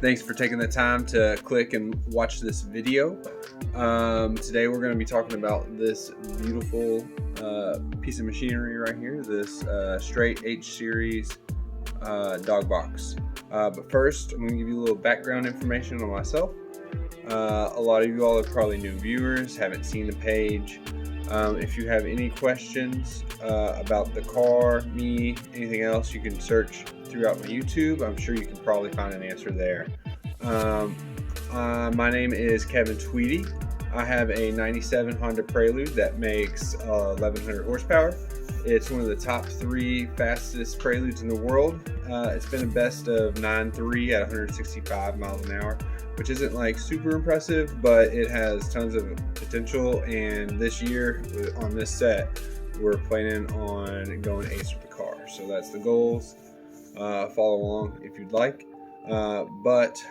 Thanks for taking the time to click and watch this video. Today we're going to be talking about this beautiful piece of machinery right here, this straight H series Dogbox. But first, I'm going to give you a little background information on myself. A lot of you all are probably new viewers, haven't seen the page. If you have any questions about the car, me, anything else, you can search throughout my YouTube. I'm sure you can probably find an answer there. My name is Kevin Tweedy. I have a 97 Honda Prelude that makes 1100 horsepower. It's one of the top 3 fastest Preludes in the world. It's been a best of 9.3 at 165 miles an hour, which isn't like super impressive, but it has tons of potential. And this year on this set, we're planning on going ace with the car. So that's the goals. Follow along if you'd like. But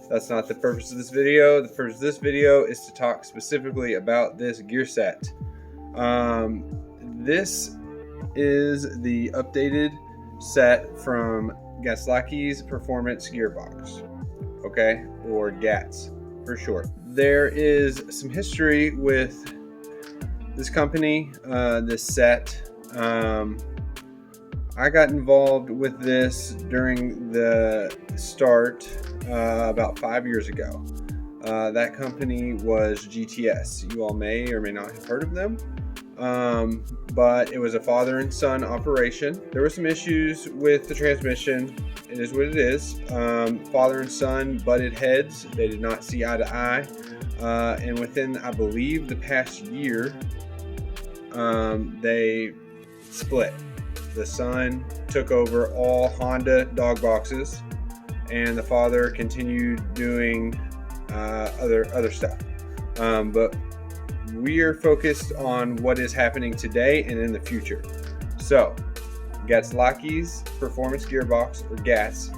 that's not the purpose of this video. The purpose of this video is to talk specifically about this gear set. This is the updated set from Gatzelakis Performance Gearbox, okay, or GATZ for short. There is some history with this company, this set. I got involved with this during the start about 5 years ago. That company was GTS. You all may or may not have heard of them. But it was a father and son operation. There were some issues with the transmission. It is what it is. Father and son butted heads. They did not see eye to eye. And within, I believe, the past year, they split. The son took over all Honda dog boxes, and the father continued doing other stuff. But we are focused on what is happening today and in the future. So, Gatzelakis Performance Gearbox, or GATZ,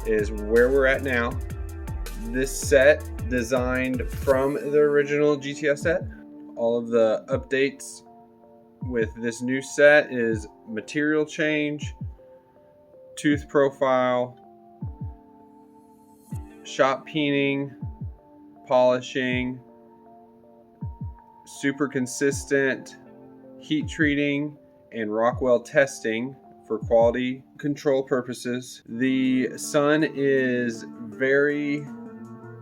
is where we're at now. This set, designed from the original GTS set. All of the updates with this new set is material change, tooth profile, shop peening, polishing, super consistent heat treating and Rockwell testing for quality control purposes. The son is very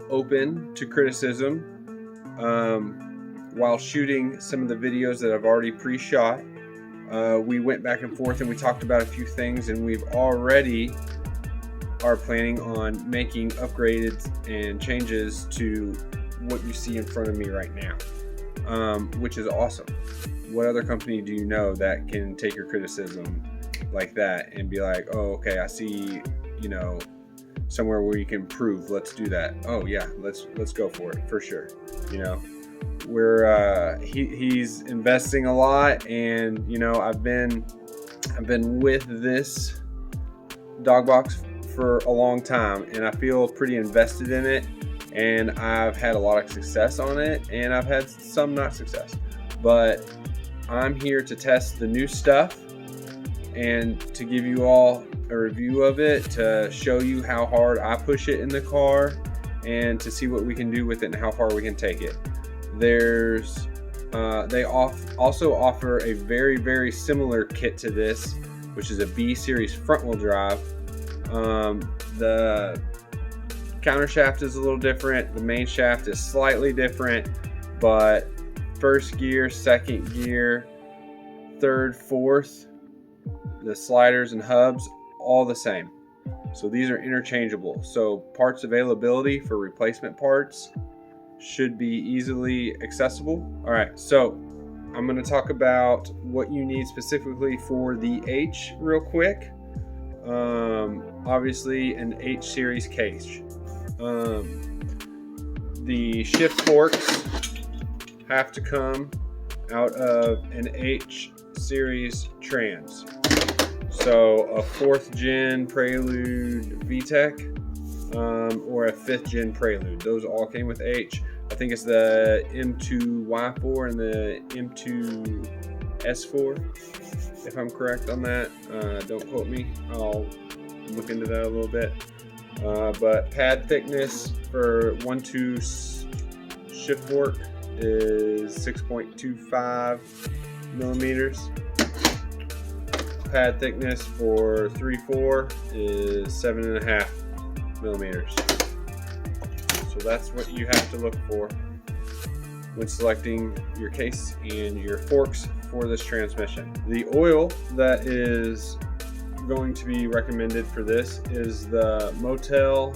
open to criticism. While shooting some of the videos that I've already pre-shot, we went back and forth and we talked about a few things, and we've already are planning on making upgrades and changes to what you see in front of me right now, which is awesome. What other company do you know that can take your criticism like that and be like, oh, okay, I see, you know, somewhere where you can improve, let's do that. Oh yeah, let's go for it, for sure. You know, we're he's investing a lot, and you know, I've been with this Dogbox for a long time, and I feel pretty invested in it, and I've had a lot of success on it, and I've had some not success, but I'm here to test the new stuff and to give you all a review of it, to show you how hard I push it in the car, and to see what we can do with it and how far we can take it. There's they also offer a very, very similar kit to this, which is a B series front wheel drive. The counter shaft is a little different, the main shaft is slightly different, but first gear, second gear, third, fourth, the sliders and hubs, all the same. So these are interchangeable. So parts availability for replacement parts should be easily accessible. All right, so I'm going to talk about what you need specifically for the H real quick. Obviously an H series case. The shift forks have to come out of an H series trans. So a 4th gen Prelude VTEC or a 5th gen Prelude. Those all came with H. I think it's the M2Y4 and the M2S4, if I'm correct on that. Don't quote me. I'll look into that a little bit. But pad thickness for 1-2 shift fork is 6.25 millimeters. Pad thickness for 3-4 is 7.5 millimeters. So that's what you have to look for when selecting your case and your forks for this transmission. The oil that is going to be recommended for this is the Motel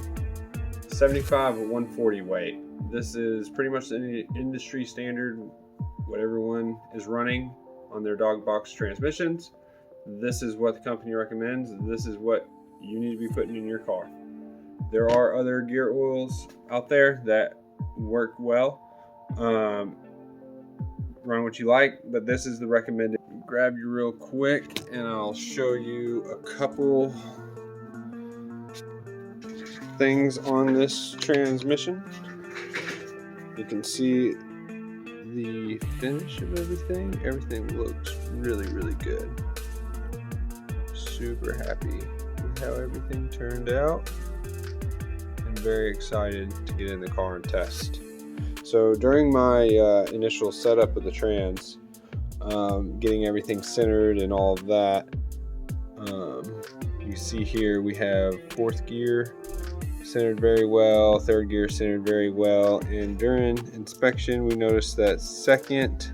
75 140 weight. This is pretty much the industry standard, what everyone is running on their Dogbox transmissions. This is what the company recommends. This is what you need to be putting in your car. There are other gear oils out there that work well. Run what you like, but this is the recommended. Grab you real quick and I'll show you a couple things on this transmission. You can see the finish of everything. Everything looks really, really good. Super happy with how everything turned out and very excited to get in the car and test. So during my initial setup of the trans, getting everything centered and all of that, you see here we have 4th gear centered very well, 3rd gear centered very well, and during inspection we noticed that 2nd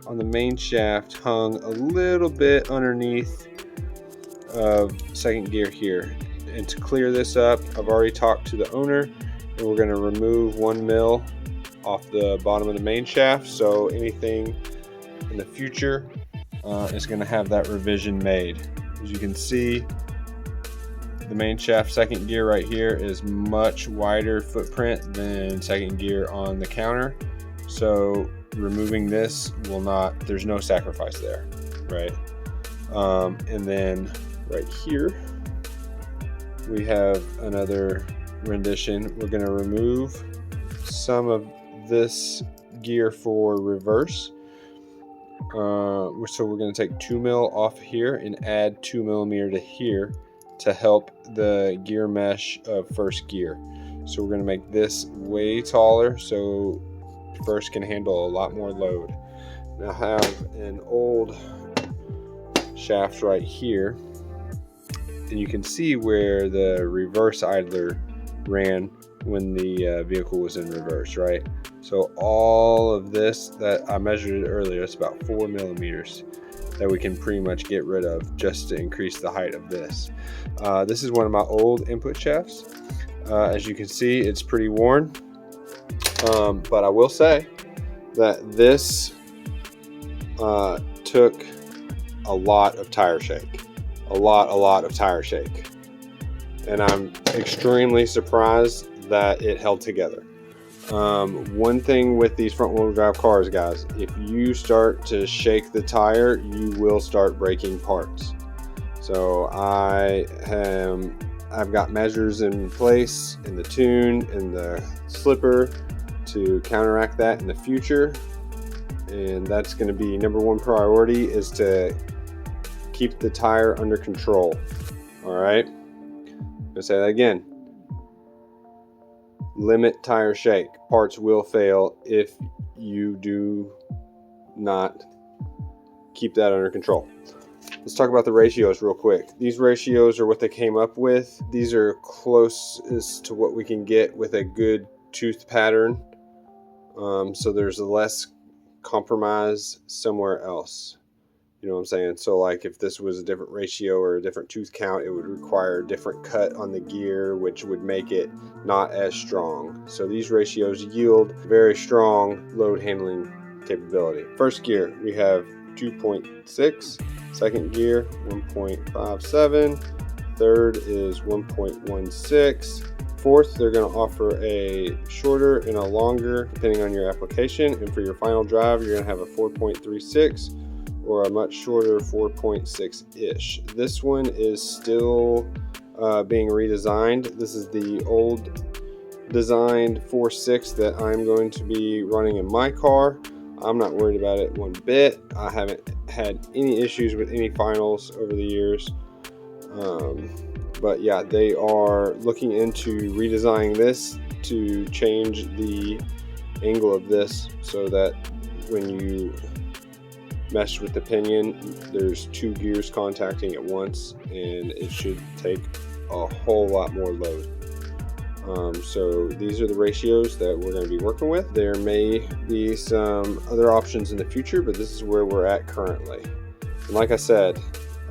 on the main shaft hung a little bit underneath of 2nd gear here. And to clear this up, I've already talked to the owner and we're going to remove 1 mil off the bottom of the main shaft, so anything in the future is going to have that revision made. As you can see, the main shaft 2nd gear right here is much wider footprint than 2nd gear on the counter, so removing this will not, there's no sacrifice there, right? And then right here we have another rendition. We're going to remove some of this gear for reverse, so we're going to take 2 mil off here and add 2 millimeter to here to help the gear mesh of 1st gear. So we're going to make this way taller so 1st can handle a lot more load. Now I have an old shaft right here, and you can see where the reverse idler ran when the vehicle was in reverse, right? So all of this that I measured it earlier, it's about 4 millimeters that we can pretty much get rid of just to increase the height of this. This is one of my old input shafts. As you can see, it's pretty worn, but I will say that this took a lot of tire shake, a lot of tire shake, and I'm extremely surprised that it held together. One thing with these front wheel drive cars, guys, if you start to shake the tire, you will start breaking parts. So I've got measures in place in the tune and the slipper to counteract that in the future, and that's going to be number 1 priority, is to keep the tire under control. All right, I'm gonna say that again. Limit tire shake. Parts will fail if you do not keep that under control. Let's talk about the ratios real quick. These ratios are what they came up with. These are closest to what we can get with a good tooth pattern. So there's less compromise somewhere else. You know what I'm saying? So like if this was a different ratio or a different tooth count, it would require a different cut on the gear, which would make it not as strong. So these ratios yield very strong load handling capability. 1st gear, we have 2.6. 2nd gear, 1.57. 3rd is 1.16. 4th, they're going to offer a shorter and a longer, depending on your application. And for your final drive, you're going to have a 4.36. or a much shorter 4.6-ish. This one is still being redesigned. This is the old designed 4.6 that I'm going to be running in my car. I'm not worried about it one bit. I haven't had any issues with any finals over the years. But yeah, they are looking into redesigning this to change the angle of this so that when you mesh with the pinion, there's 2 gears contacting at once, and it should take a whole lot more load. So these are the ratios that we're going to be working with. There may be some other options in the future, but this is where we're at currently. And like I said,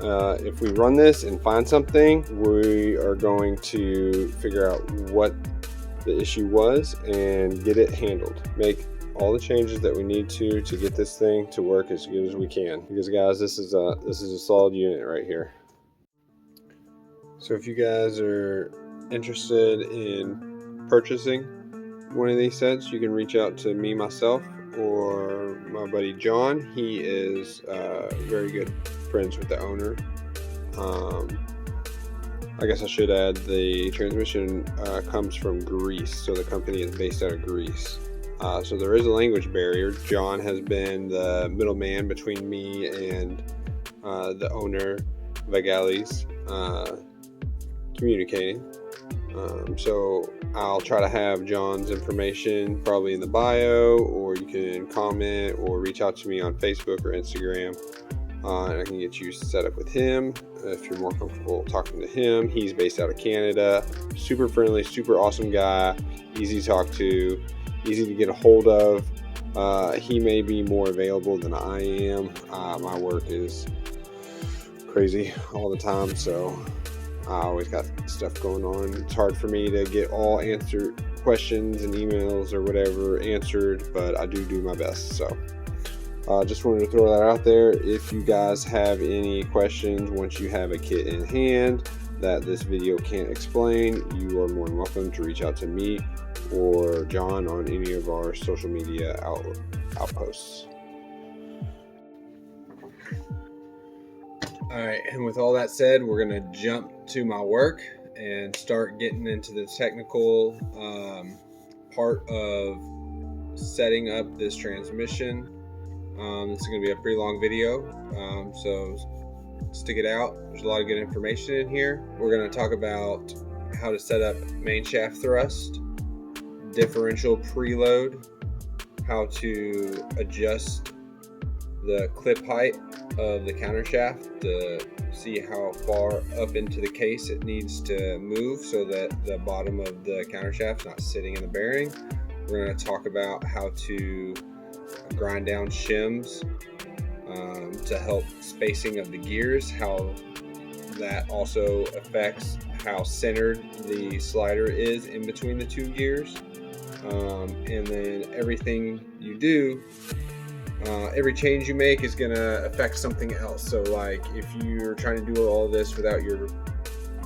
if we run this and find something, we are going to figure out what the issue was and get it handled. Make all the changes that we need to get this thing to work as good as we can. Because guys, this is a solid unit right here. So if you guys are interested in purchasing one of these sets, you can reach out to me myself or my buddy John. He is very good friends with the owner. I guess I should add the transmission comes from Greece, so the company is based out of Greece. So there is a language barrier. John has been the middleman between me and the owner, Gatzelakis, communicating. So I'll try to have John's information probably in the bio, or you can comment or reach out to me on Facebook or Instagram, and I can get you set up with him if you're more comfortable talking to him. He's based out of Canada. Super friendly, super awesome guy, easy to talk to, easy to get a hold of. He may be more available than I am. My work is crazy all the time, so I always got stuff going on. It's hard for me to get all answered questions and emails or whatever answered, but I do my best. So just wanted to throw that out there. If you guys have any questions once you have a kit in hand that this video can't explain, you are more than welcome to reach out to me or John on any of our social media outposts. Alright, and with all that said, we're going to jump to my work and start getting into the technical part of setting up this transmission. This is going to be a pretty long video, so stick it out. There's a lot of good information in here. We're going to talk about how to set up main shaft thrust, differential preload, how to adjust the clip height of the countershaft to see how far up into the case it needs to move so that the bottom of the countershaft's not sitting in the bearing. We're going to talk about how to grind down shims to help spacing of the gears, how that also affects how centered the slider is in between the 2 gears, and then everything you do, every change you make is going to affect something else. So like if you're trying to do all this without your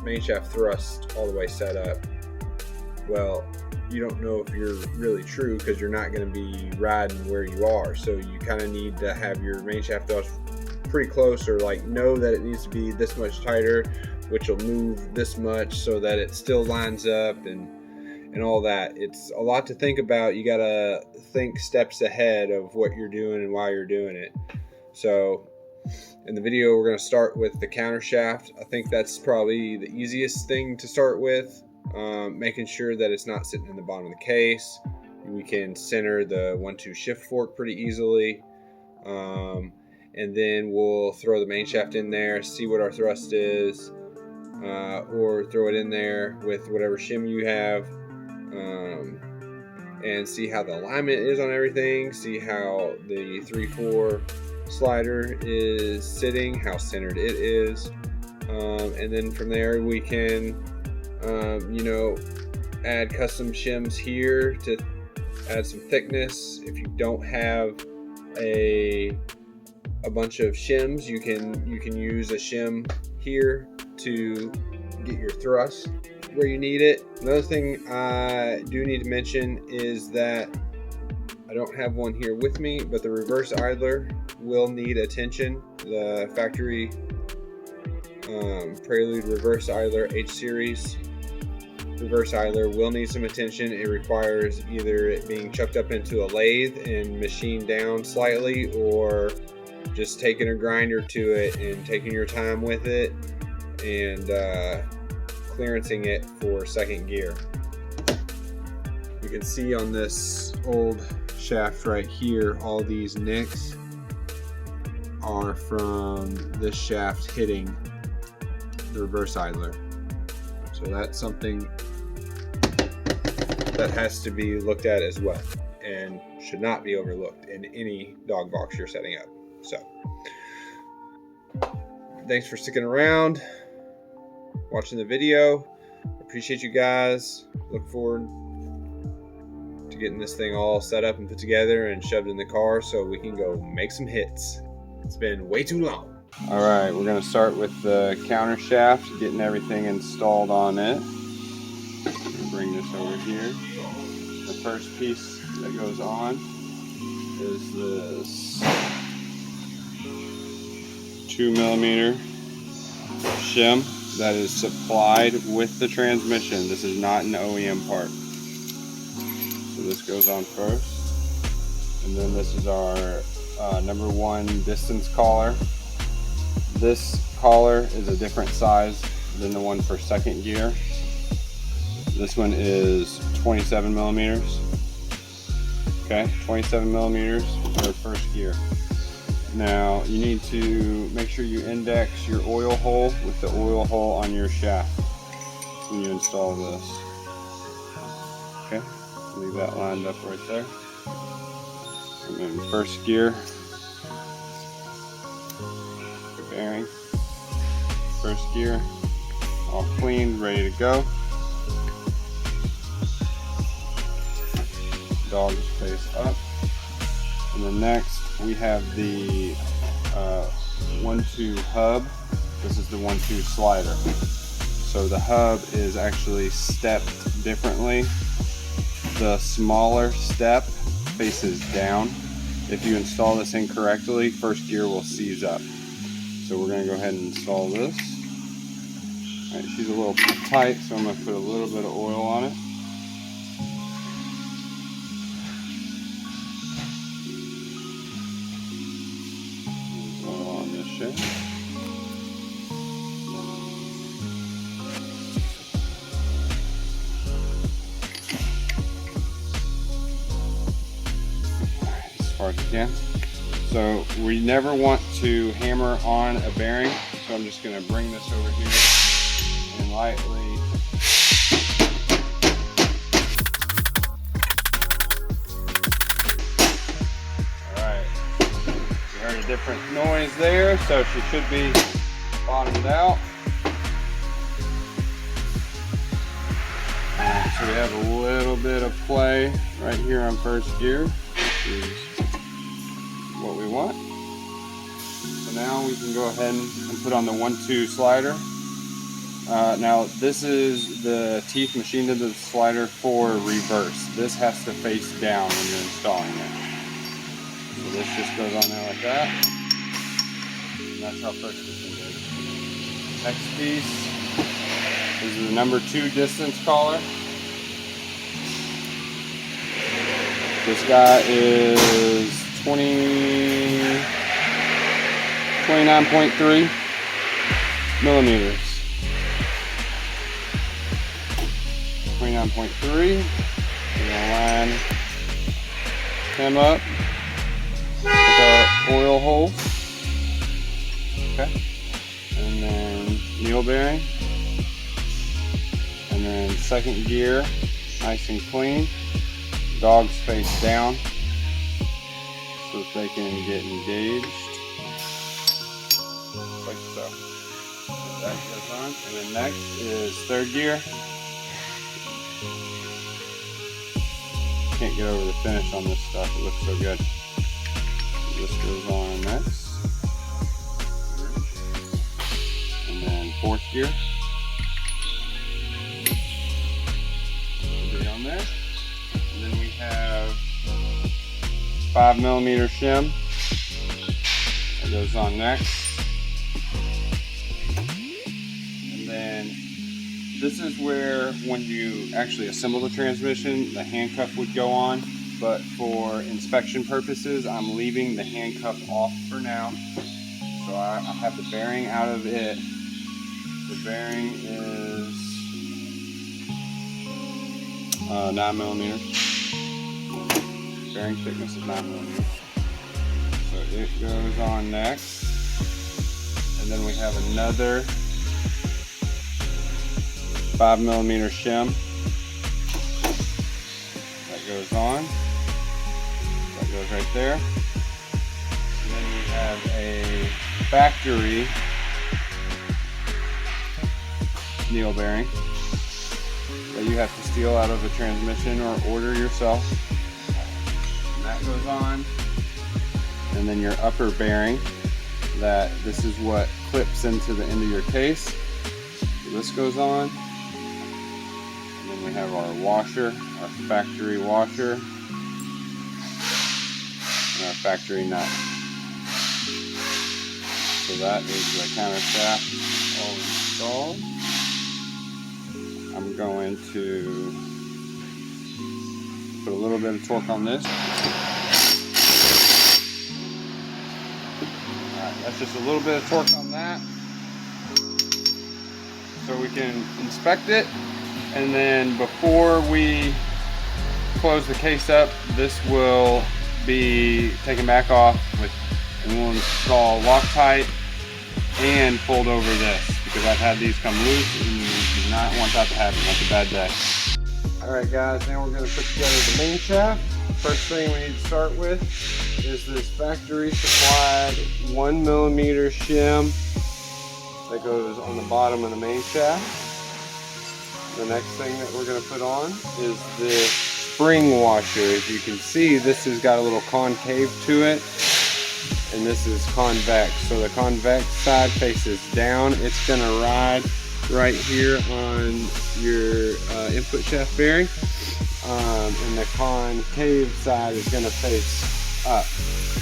main shaft thrust all the way set up, well, you don't know if you're really true because you're not going to be riding where you are. So you kind of need to have your main shaft thrust pretty close, or like know that it needs to be this much tighter, which will move this much so that it still lines up and all that. It's a lot to think about. You got to think steps ahead of what you're doing and why you're doing it. So in the video, we're going to start with the countershaft. I think that's probably the easiest thing to start with. Making sure that it's not sitting in the bottom of the case. We can center the 1-2 shift fork pretty easily, and then we'll throw the main shaft in there, see what our thrust is, or throw it in there with whatever shim you have, and see how the alignment is on everything, see how the 3/4 slider is sitting, how centered it is, and then from there we can add custom shims here to add some thickness. If you don't have a bunch of shims, you can use a shim here to get your thrust where you need it. Another thing I do need to mention is that I don't have one here with me, but the reverse idler will need attention. The factory Prelude reverse idler H series reverse idler will need some attention. It requires either it being chucked up into a lathe and machined down slightly, or just taking a grinder to it and taking your time with it and clearancing it for second gear. You can see on this old shaft right here, all these nicks are from this shaft hitting the reverse idler. So that's something that has to be looked at as well and should not be overlooked in any dog box you're setting up. So thanks for sticking around, watching the video. Appreciate you guys. Look forward to getting this thing all set up and put together and shoved in the car so we can go make some hits. It's been way too long. All right, we're gonna start with the counter shaft, getting everything installed on it. Bring this over here. The first piece that goes on is this 2mm shim that is supplied with the transmission. This is not an OEM part. So this goes on first. And then this is our number 1 distance collar. This collar is a different size than the one for second gear. This one is 27mm. Okay, 27mm for first gear. Now you need to make sure you index your oil hole with the oil hole on your shaft when you install this. Okay, leave that lined up right there. And then first gear, the bearing, first gear, all clean, ready to go. Dog's face up. And then next we have the 1-2 hub. This is the 1-2 slider. So the hub is actually stepped differently. The smaller step faces down. If you install this incorrectly, first gear will seize up. So we're going to go ahead and install this. All right, she's a little tight, so I'm going to put a little bit of oil on it. As far as you can. So we never want to hammer on a bearing, so I'm just going to bring this over here and lightly different noise there, so she should be bottomed out. So we have a little bit of play right here on first gear, which is what we want. So now we can go ahead and put on the 1-2 slider. Now this is the teeth machined into the slider for reverse. This has to face down when you're installing it. So this just goes on there like that. And that's how first this goes. Next piece is the number 2 distance collar. This guy is 29.3 millimeters. 29.3. We're gonna line him up with our oil hole. Okay. And then needle bearing. And then second gear, nice and clean. Dogs face down so that they can get engaged. Like so. That goes on. And then next is third gear. Can't get over the finish on this stuff, it looks so good. So this goes on next. And then fourth gear. It'll be on there. And then we have 5mm shim. That goes on next. And then this is where, when you actually assemble the transmission, the handcuff would go on, but for inspection purposes, I'm leaving the handcuff off for now. So I have the bearing out of it. The bearing is 9 millimeters. Bearing thickness is 9 millimeters. So it goes on next. And then we have another 5 millimeter shim that goes on. That goes right there. And then we have a factory needle bearing that you have to steal out of a transmission or order yourself. And that goes on. And then your upper bearing, that this is what clips into the end of your case. So this goes on. And then we have our washer, our factory washer, and our factory nut. So that is the counter shaft all installed. I'm going to put a little bit of torque on this. Alright, that's just a little bit of torque on that. So we can inspect it. And then before we close the case up, this will be taken back off and we'll install Loctite and fold over this, because I've had these come loose and you do not want that to happen. That's a bad day. Alright guys, now we're going to put together the main shaft. First thing we need to start with is this factory supplied 1 millimeter shim that goes on the bottom of the main shaft. The next thing that we're going to put on is this spring washer. As you can see, this has got a little concave to it, and this is convex. So the convex side faces down. It's going to ride right here on your input shaft bearing, and the concave side is going to face up.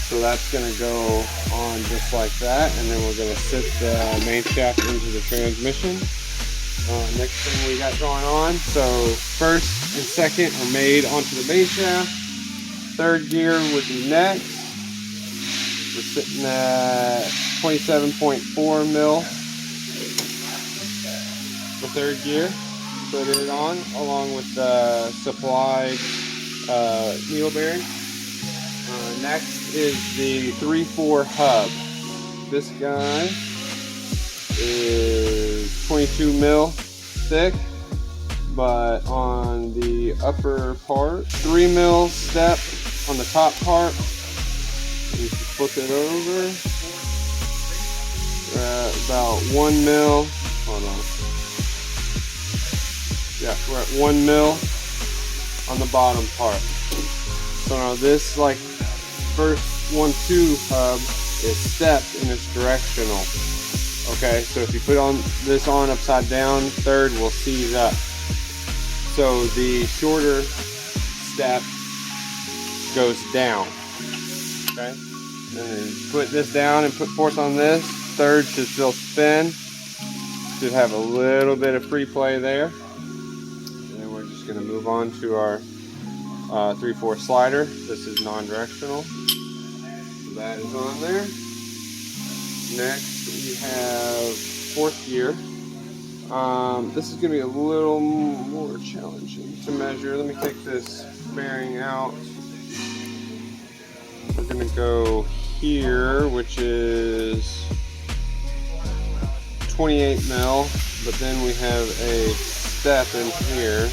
So that's going to go on just like that, and then we're going to sit the main shaft into the transmission. Next thing we got going on, so first and second are made onto the main shaft. Third gear would be next. We're sitting at 27.4 mil for third gear. Put it on along with the supplied needle bearing. Next is the 3/4 hub. This guy is 22 mil thick, but on the upper part, 3 mil step on the top part. You can flip it over. We're at about 1 mil. Hold on. Yeah, we're at 1 mil on the bottom part. So now this, like, first 1/2 hub is stepped and it's directional. Okay, so if you put this on upside down, third will seize up. So the shorter step goes down. Okay, and then put this down and put force on this. Third should still spin. Should have a little bit of free play there. And then we're just going to move on to our 3/4 slider. This is non-directional. So that is on there. Next we have fourth gear. This is going to be a little more challenging to measure. Let me take this bearing out. We're going to go here, which is 28 mil, but then we have a step in here,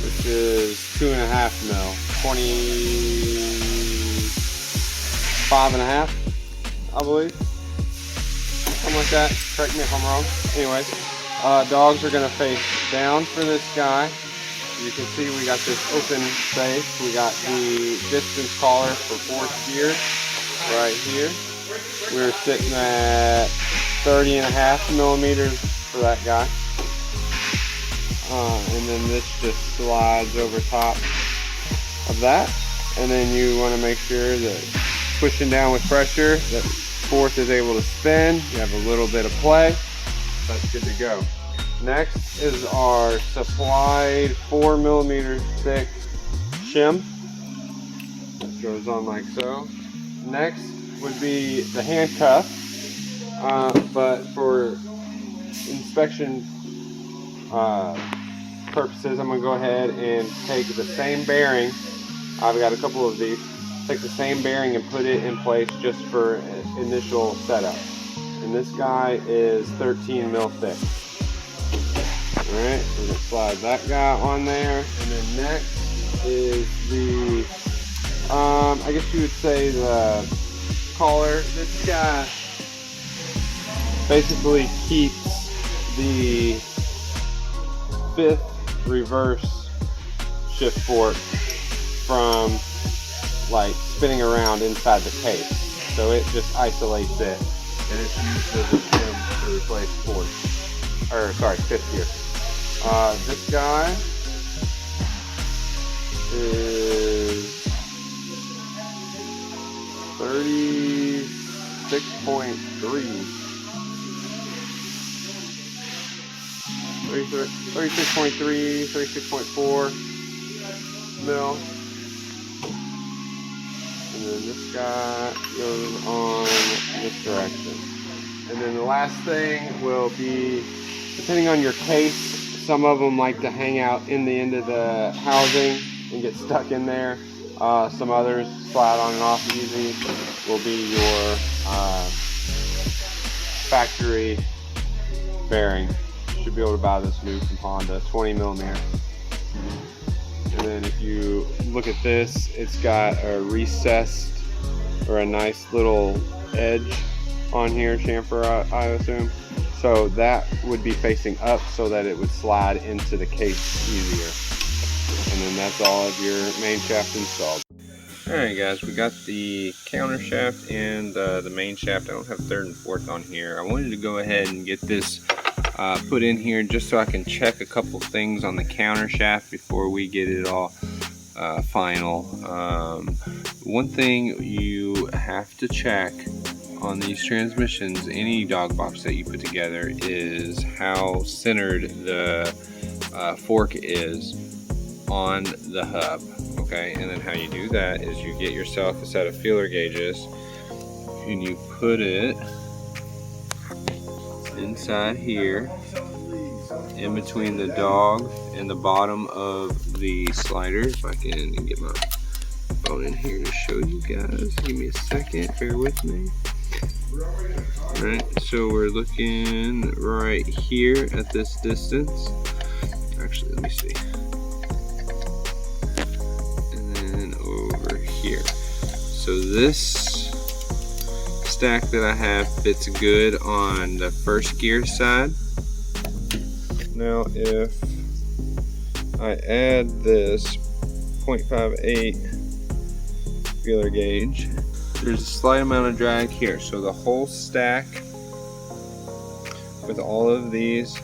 which is 2.5 mil, 25.5, I believe, something like that. Correct me if I'm wrong. Anyways, dogs are going to face down for this guy. You can see we got this open space. We got the distance collar for fourth gear right here. We're sitting at 30.5 millimeters for that guy. And then this just slides over top of that. And then you want to make sure that pushing down with pressure, that fourth is able to spin. You have a little bit of play. That's good to go. Next is our supplied 4 millimeter thick shim. That goes on like so. Next would be the handcuff, but for inspection purposes, I'm going to go ahead and take the same bearing. I've got a couple of these. Take the same bearing and put it in place just for initial setup. And this guy is 13 mil thick. Alright, so we're going to slide that guy on there. And then next is the, I guess you would say the collar. This guy basically keeps the 5th reverse shift fork from like spinning around inside the case. So it just isolates it, and it's used as a shim to replace 5th gear. This guy is 36.3, 36.4 mil. And then this guy goes on this direction. And then the last thing will be, depending on your case, some of them like to hang out in the end of the housing and get stuck in there. Some others slide on and off easy. Will be your factory bearing. You should be able to buy this new from Honda, 20 millimeter. And then if you look at this, it's got a recessed or a nice little edge on here, chamfer, I assume. So that would be facing up so that it would slide into the case easier. And then that's all of your main shaft installed. Alright guys, we got the counter shaft and the main shaft. I don't have 3rd and 4th on here. I wanted to go ahead and get this put in here just so I can check a couple things on the counter shaft before we get it all final. One thing you have to check on these transmissions, any Dogbox that you put together, is how centered the fork is on the hub. Okay, and then how you do that is you get yourself a set of feeler gauges and you put it inside here in between the dog and the bottom of the slider. If I can get my phone in here to show you guys, give me a second, bear with me. Alright, so we're looking right here at this distance. Actually, let me see. Here. So this stack that I have fits good on the 1st gear side. Now if I add this 0.58 feeler gauge, there's a slight amount of drag here. So the whole stack with all of these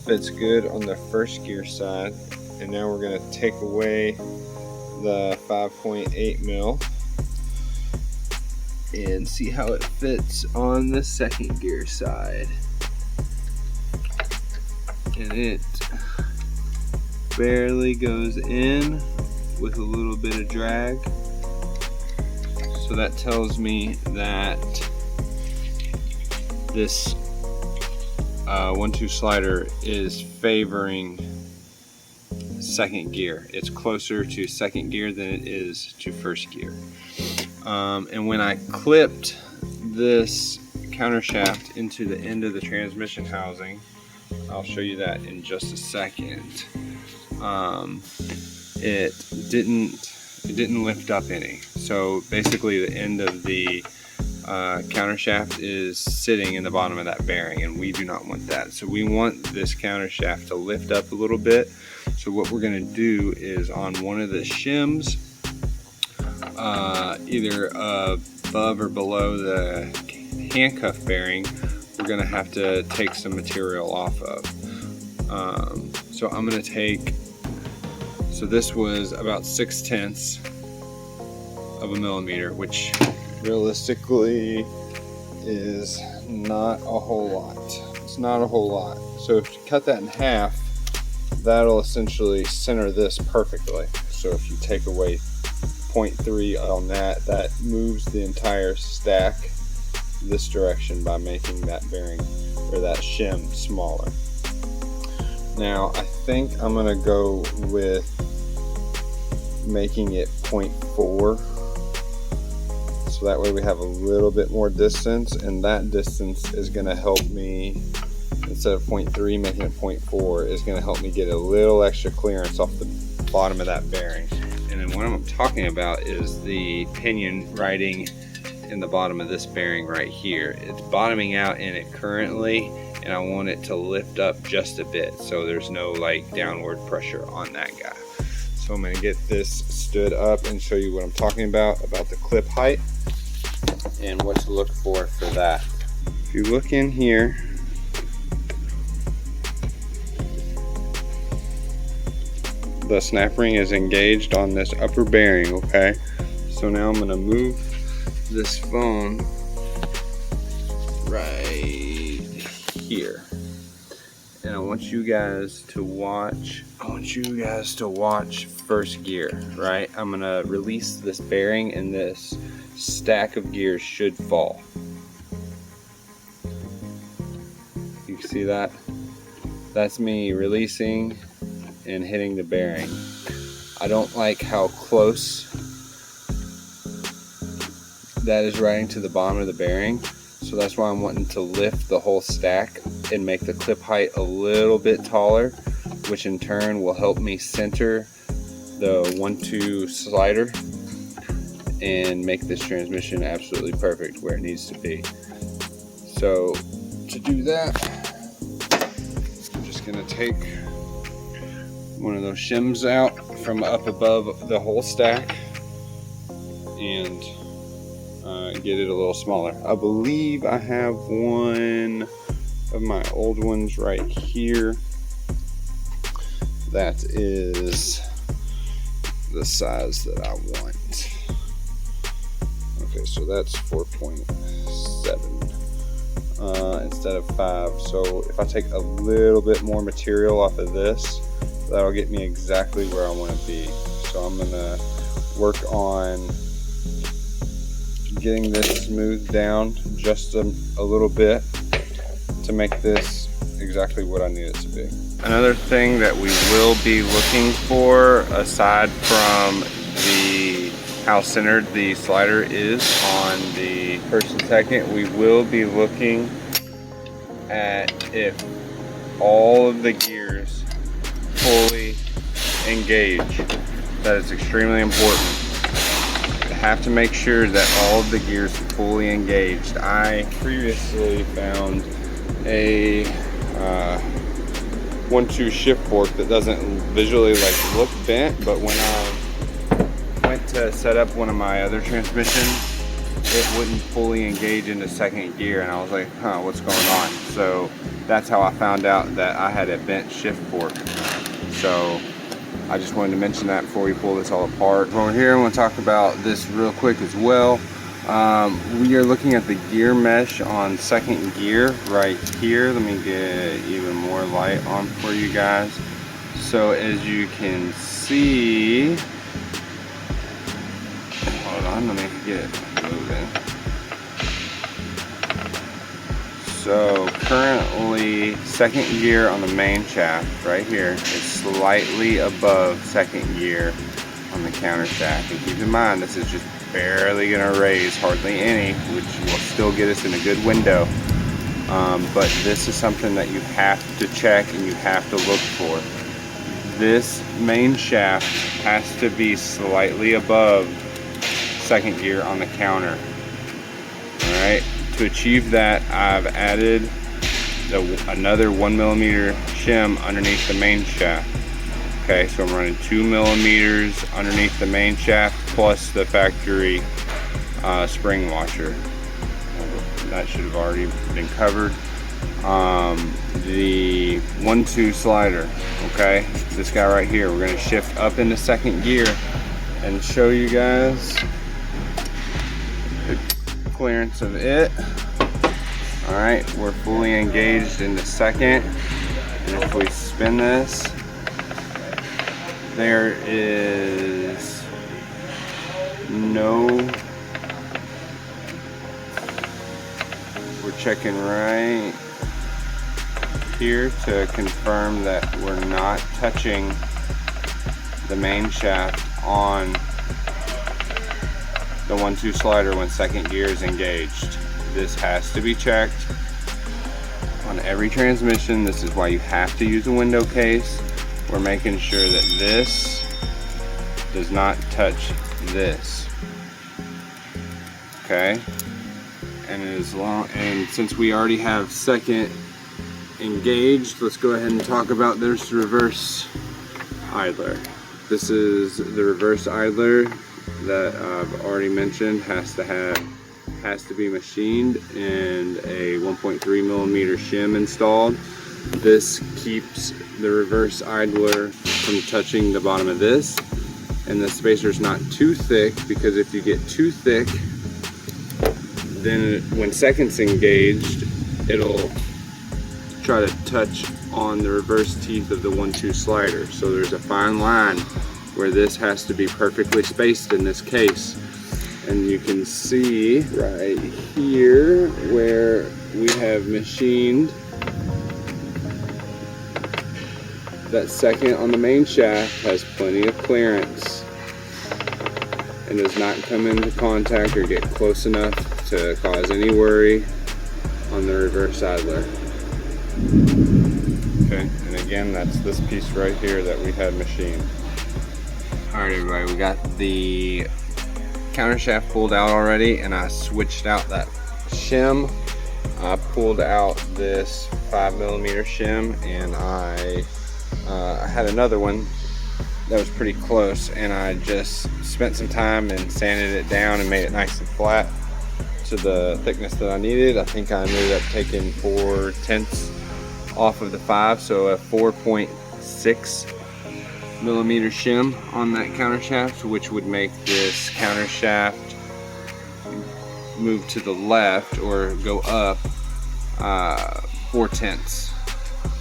fits good on the 1st gear side. And now we're going to take away the 5.8 mil and see how it fits on the 2nd gear side. And it barely goes in with a little bit of drag. So that tells me that this 1-2 slider is favoring 2nd gear. It's closer to 2nd gear than it is to 1st gear. And when I clipped this counter shaft into the end of the transmission housing, I'll show you that in just a second. It didn't lift up any. So basically the end of the counter shaft is sitting in the bottom of that bearing, and we do not want that. So we want this counter shaft to lift up a little bit. So what we're going to do is on one of the shims, either above or below the handcuff bearing, we're going to have to take some material off of. So I'm going to take, so this was about 0.6 of a millimeter, which realistically is not a whole lot. It's not a whole lot. So if you cut that in half, that'll essentially center this perfectly. So if you take away 0.3 on that, that moves the entire stack this direction by making that bearing or that shim smaller. Now I think I'm gonna go with making it 0.4, so that way we have a little bit more distance, and that distance is gonna help me, instead of 0.3 making it 0.4, is gonna help me get a little extra clearance off the bottom of that bearing. And then what I'm talking about is the pinion riding in the bottom of this bearing right here. It's bottoming out in it currently, and I want it to lift up just a bit so there's no like downward pressure on that guy. So I'm going to get this stood up and show you what I'm talking about the clip height and what to look for that. If you look in here, the snap ring is engaged on this upper bearing, okay? So now I'm going to move this phone right here. And I want you guys to watch first gear, right? I'm gonna release this bearing and this stack of gears should fall. You can see that? That's me releasing and hitting the bearing. I don't like how close that is riding to the bottom of the bearing, so that's why I'm wanting to lift the whole stack and make the clip height a little bit taller, which in turn will help me center the 1-2 slider and make this transmission absolutely perfect where it needs to be. So to do that, I'm just gonna take one of those shims out from up above the whole stack and get it a little smaller. I believe I have one of my old ones right here that is the size that I want. Okay, so that's 4.7 instead of 5. So if I take a little bit more material off of this, that'll get me exactly where I want to be. So I'm gonna work on getting this smoothed down just a little bit to make this exactly what I need it to be. Another thing that we will be looking for, aside from how centered the slider is on the first and second, we will be looking at if all of the gears fully engage. That is extremely important. Have to make sure that all of the gears are fully engaged. I previously found a 1-2 shift fork that doesn't visually like look bent, but when I went to set up one of my other transmissions, it wouldn't fully engage into second gear, and I was like, huh, what's going on? So that's how I found out that I had a bent shift fork. So I just wanted to mention that before we pull this all apart. Over here, I want to talk about this real quick as well. We are looking at the gear mesh on second gear right here. Let me get even more light on for you guys. So as you can see, hold on, let me get it moving. So currently second gear on the main shaft right here is slightly above second gear on the counter shaft. And keep in mind, this is just barely gonna raise, hardly any, which will still get us in a good window. But this is something that you have to check and you have to look for. This main shaft has to be slightly above second gear on the counter. All right. To achieve that, I've added another 1mm shim underneath the main shaft. Okay, so I'm running 2 millimeters underneath the main shaft plus the factory spring washer. That should have already been covered. The 1-2 slider, okay, this guy right here, we're going to shift up into second gear and show you guys the clearance of it. Alright, we're fully engaged into second, and if we spin this, there is no, we're checking right here to confirm that we're not touching the main shaft on the 1-2 slider when second gear is engaged. This has to be checked on every transmission. This is why you have to use a window case. We're making sure that this does not touch this. Okay? And since we already have second engaged, let's go ahead and talk about this reverse idler. This is the reverse idler that I've already mentioned has to be machined and a 1.3 millimeter shim installed. This keeps the reverse idler from touching the bottom of this, and the spacer's not too thick, because if you get too thick, then when second's engaged, it'll try to touch on the reverse teeth of the 1-2 slider. So there's a fine line where this has to be perfectly spaced in this case. And you can see right here where we have machined that second on the main shaft has plenty of clearance and does not come into contact or get close enough to cause any worry on the reverse idler. Okay, and again, that's this piece right here that we had machined. Alright everybody, we got the counter shaft pulled out already, and I switched out that shim. I pulled out this 5 millimeter shim, and I had another one that was pretty close, and I just spent some time and sanded it down and made it nice and flat to the thickness that I needed. I think I ended up taking 4/10 off of the 5, so a 4.6 millimeter shim on that counter shaft, which would make this counter shaft move to the left or go up 4/10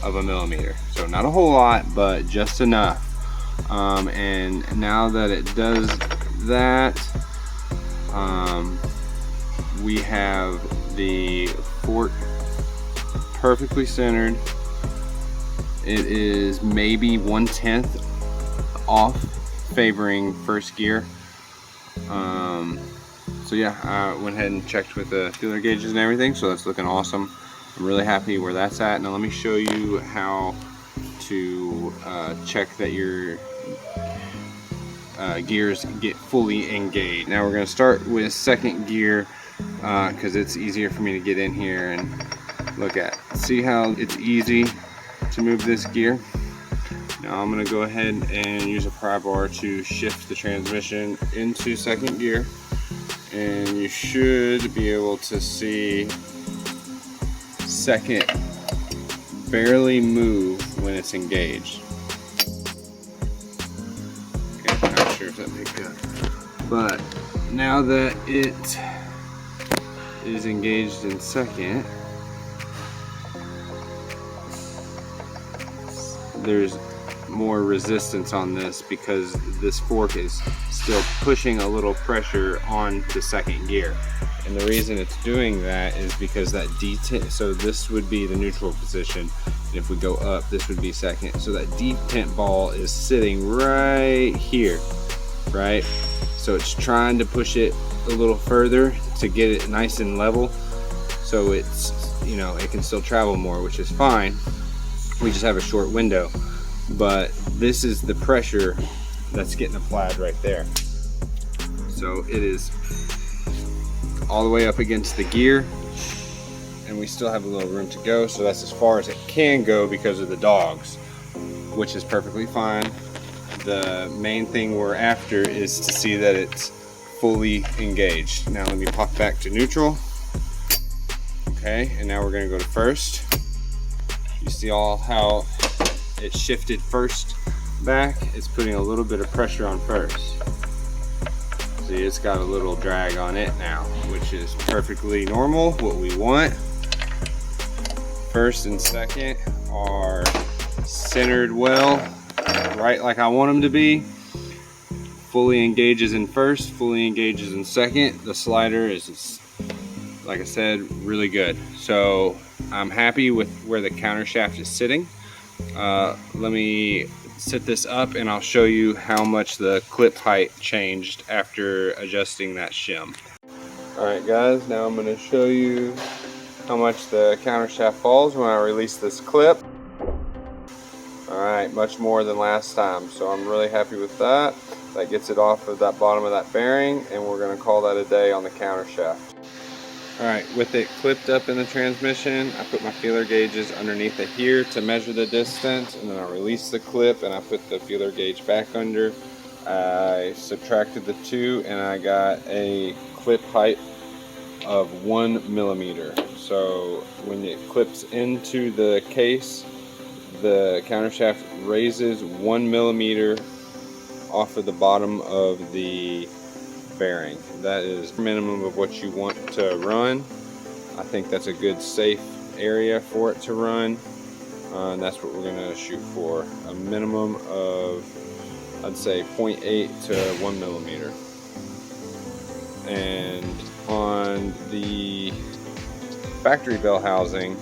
of a millimeter. So not a whole lot, but just enough. And now that it does that, we have the fork perfectly centered. It is maybe 1/10 off, favoring first gear. So yeah, I went ahead and checked with the feeler gauges and everything, so that's looking awesome. I'm really happy where that's at. Now let me show you how to check that your gears get fully engaged. Now we're going to start with second gear, because it's easier for me to get in here and look at. See how it's easy to move this gear? Now I'm going to go ahead and use a pry bar to shift the transmission into second gear, and you should be able to see second barely move when it's engaged. Okay, I'm not sure if that picked up, but now that it is engaged in second, there's more resistance on this because this fork is still pushing a little pressure on the second gear. And the reason it's doing that is because that detent, so this would be the neutral position, and if we go up, this would be second. So that detent ball is sitting right here, right? So it's trying to push it a little further to get it nice and level, so it's, you know, it can still travel more, which is fine. We just have a short window, but this is the pressure that's getting applied right there. So it is all the way up against the gear, and we still have a little room to go, so that's as far as it can go because of the dogs, which is perfectly fine. The main thing we're after is to see that it's fully engaged. Now let me pop back to neutral. Okay, and now we're going to go to first. You see all how it shifted first back? It's putting a little bit of pressure on first. See, it's got a little drag on it now, which is perfectly normal, what we want. First and second are centered well, right like I want them to be. Fully engages in first, fully engages in second. The slider is, like I said, really good. So I'm happy with where the counter shaft is sitting. Let me set this up and I'll show you how much the clip height changed after adjusting that shim. Alright guys, now I'm going to show you how much the counter shaft falls when I release this clip. Alright, much more than last time, so I'm really happy with that. That gets it off of that bottom of that bearing, and we're going to call that a day on the counter shaft. Alright, with it clipped up in the transmission, I put my feeler gauges underneath it here to measure the distance, and then I release the clip and I put the feeler gauge back under. I subtracted the two and I got a clip height of 1 millimeter. So when it clips into the case, the counter shaft raises 1 millimeter off of the bottom of the bearing. That is the minimum of what you want to run. I think that's a good safe area for it to run, and that's what we're going to shoot for. A minimum of, I'd say, 0.8 to 1 millimeter. And on the factory bell housing,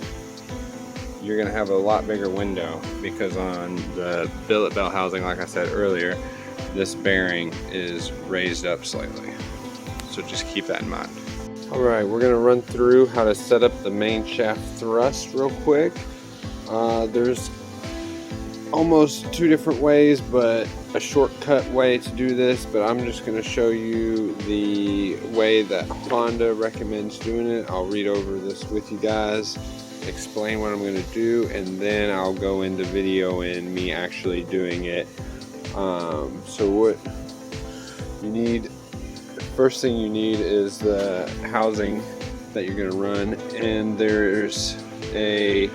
you're going to have a lot bigger window, because on the billet bell housing, like I said earlier, this bearing is raised up slightly. So just keep that in mind. Alright, we're going to run through how to set up the main shaft thrust real quick. There's almost two different ways, but a shortcut way to do this, but I'm just going to show you the way that Honda recommends doing it. I'll read over this with you guys, explain what I'm going to do, and then I'll go into video and me actually doing it. So what you need, the first thing you need is the housing that you're going to run, and there's a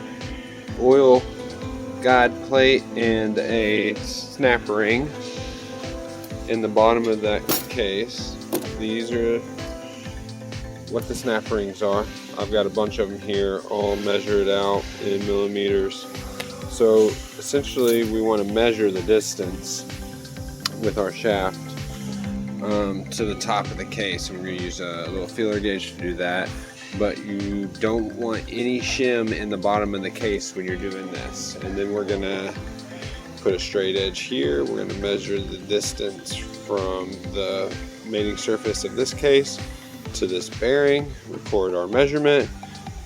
oil guide plate and a snap ring in the bottom of that case. These are what the snap rings are. I've got a bunch of them here, all measured out in millimeters. So essentially we want to measure the distance with our shaft to the top of the case, and we're going to use a little feeler gauge to do that. But you don't want any shim in the bottom of the case when you're doing this. And then we're going to put a straight edge here. We're going to measure the distance from the mating surface of this case to this bearing, record our measurement,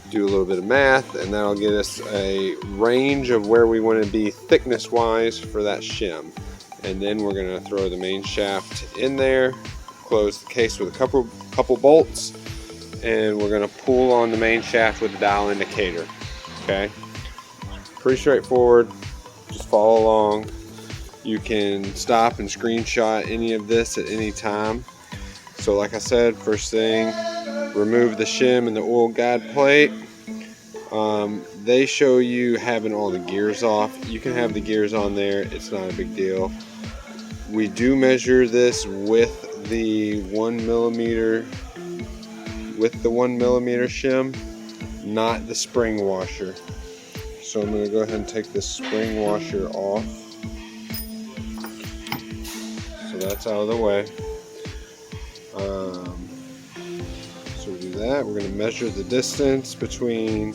do a little bit of math, and that'll get us a range of where we want to be thickness wise for that shim. And then we're going to throw the main shaft in there, close the case with a couple bolts, and we're going to pull on the main shaft with the dial indicator. Okay, pretty straightforward, just follow along. You can stop and screenshot any of this at any time. So like I said, first thing, remove the shim and the oil guide plate. They show you having all the gears off. You can have the gears on there, it's not a big deal. We do measure this with the 1 millimeter shim, not the spring washer. So I'm going to go ahead and take this spring washer off. So that's out of the way. So we do that. We're going to measure the distance between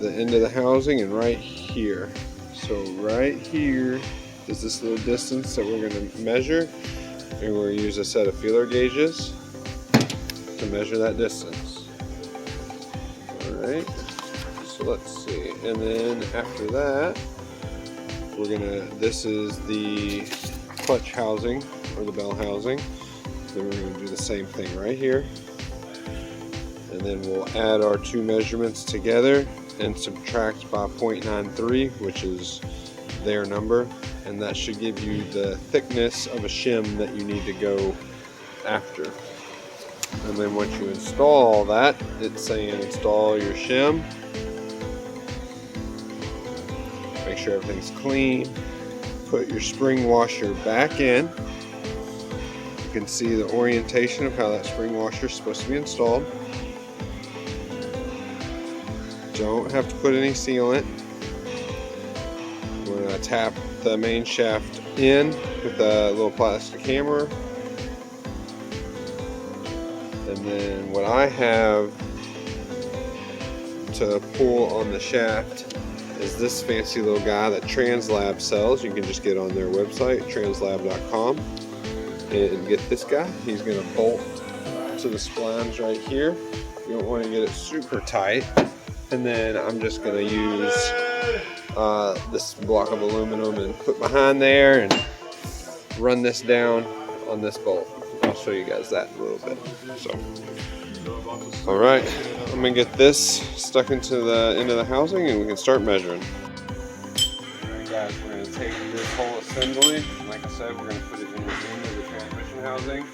the end of the housing and right here. So right here is this little distance that we're going to measure, and we're going to use a set of feeler gauges to measure that distance. Alright, so let's see, and then after that we're gonna, this is the clutch housing or the bell housing, then we're going to do the same thing right here, and then we'll add our two measurements together and subtract by 0.93, which is their number, and that should give you the thickness of a shim that you need to go after. And then once you install all that, it's saying install your shim. Make sure everything's clean. Put your spring washer back in. You can see the orientation of how that spring washer is supposed to be installed. Don't have to put any sealant. We're going to tap the main shaft in with a little plastic hammer. And then what I have to pull on the shaft is this fancy little guy that Translab sells. You can just get on their website, translab.com, and get this guy. He's going to bolt to the splines right here. You don't want to get it super tight. And then I'm just going to use this block of aluminum and put behind there and run this down on this bolt. I'll show you guys that in a little bit. So, all right, I'm gonna get this stuck into the end of the housing and we can start measuring. All right, guys, we're gonna take this whole assembly. Like I said, we're gonna put it in the end of the transmission housing.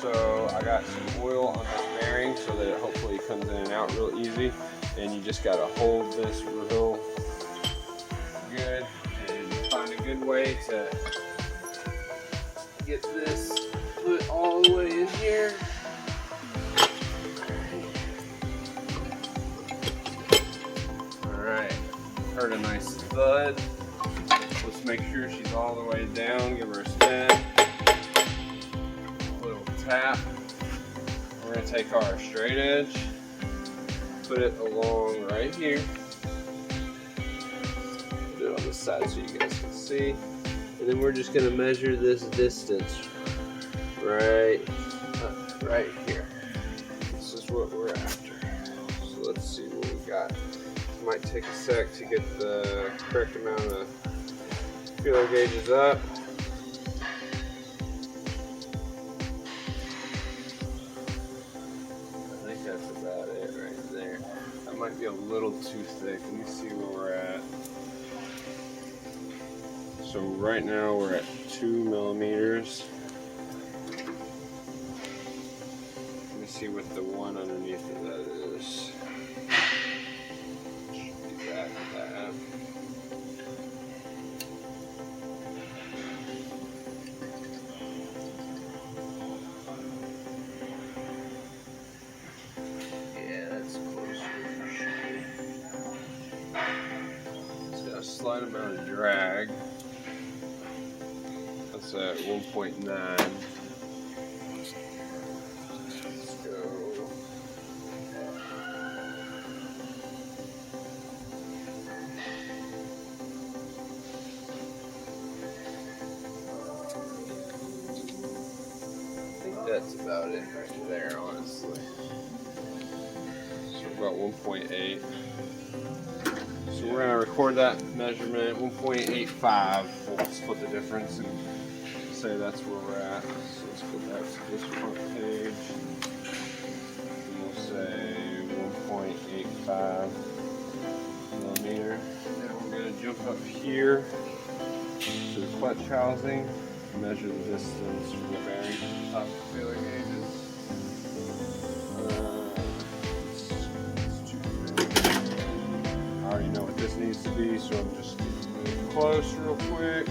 So I got some oil on this bearing so that it hopefully comes in and out real easy. And you just gotta hold this real good and find a good way to get this put all the way in here. Alright, heard a nice thud. Let's make sure she's all the way down, give her a spin. A little tap. We're going to take our straight edge, put it along right here. Put it on the side so you guys can see. And then we're just going to measure this distance right here. This is what we're after. So let's see what we got. It might take a sec to get the correct amount of feeler gauges up. I think that's about it right there. That might be a little too thick. Let me see where we're at. So right now we're at 2 millimeters. Let me see what the one underneath of that is. Should be that. Yeah, that's closer for sure. It's got a slight amount of drag. That's at 1.9. Let's go. I think that's about it right there, honestly. So about 1.8. So we're going to record that measurement, 1.85. We'll split the difference and say that's where we're at. So let's go back to this front page. And we'll say 1.85 millimeter. Now we're going to jump up here to the clutch housing and measure the distance from the bearing to the top of the feeler gauges. I already know what this needs to be, so I'm just getting close real quick.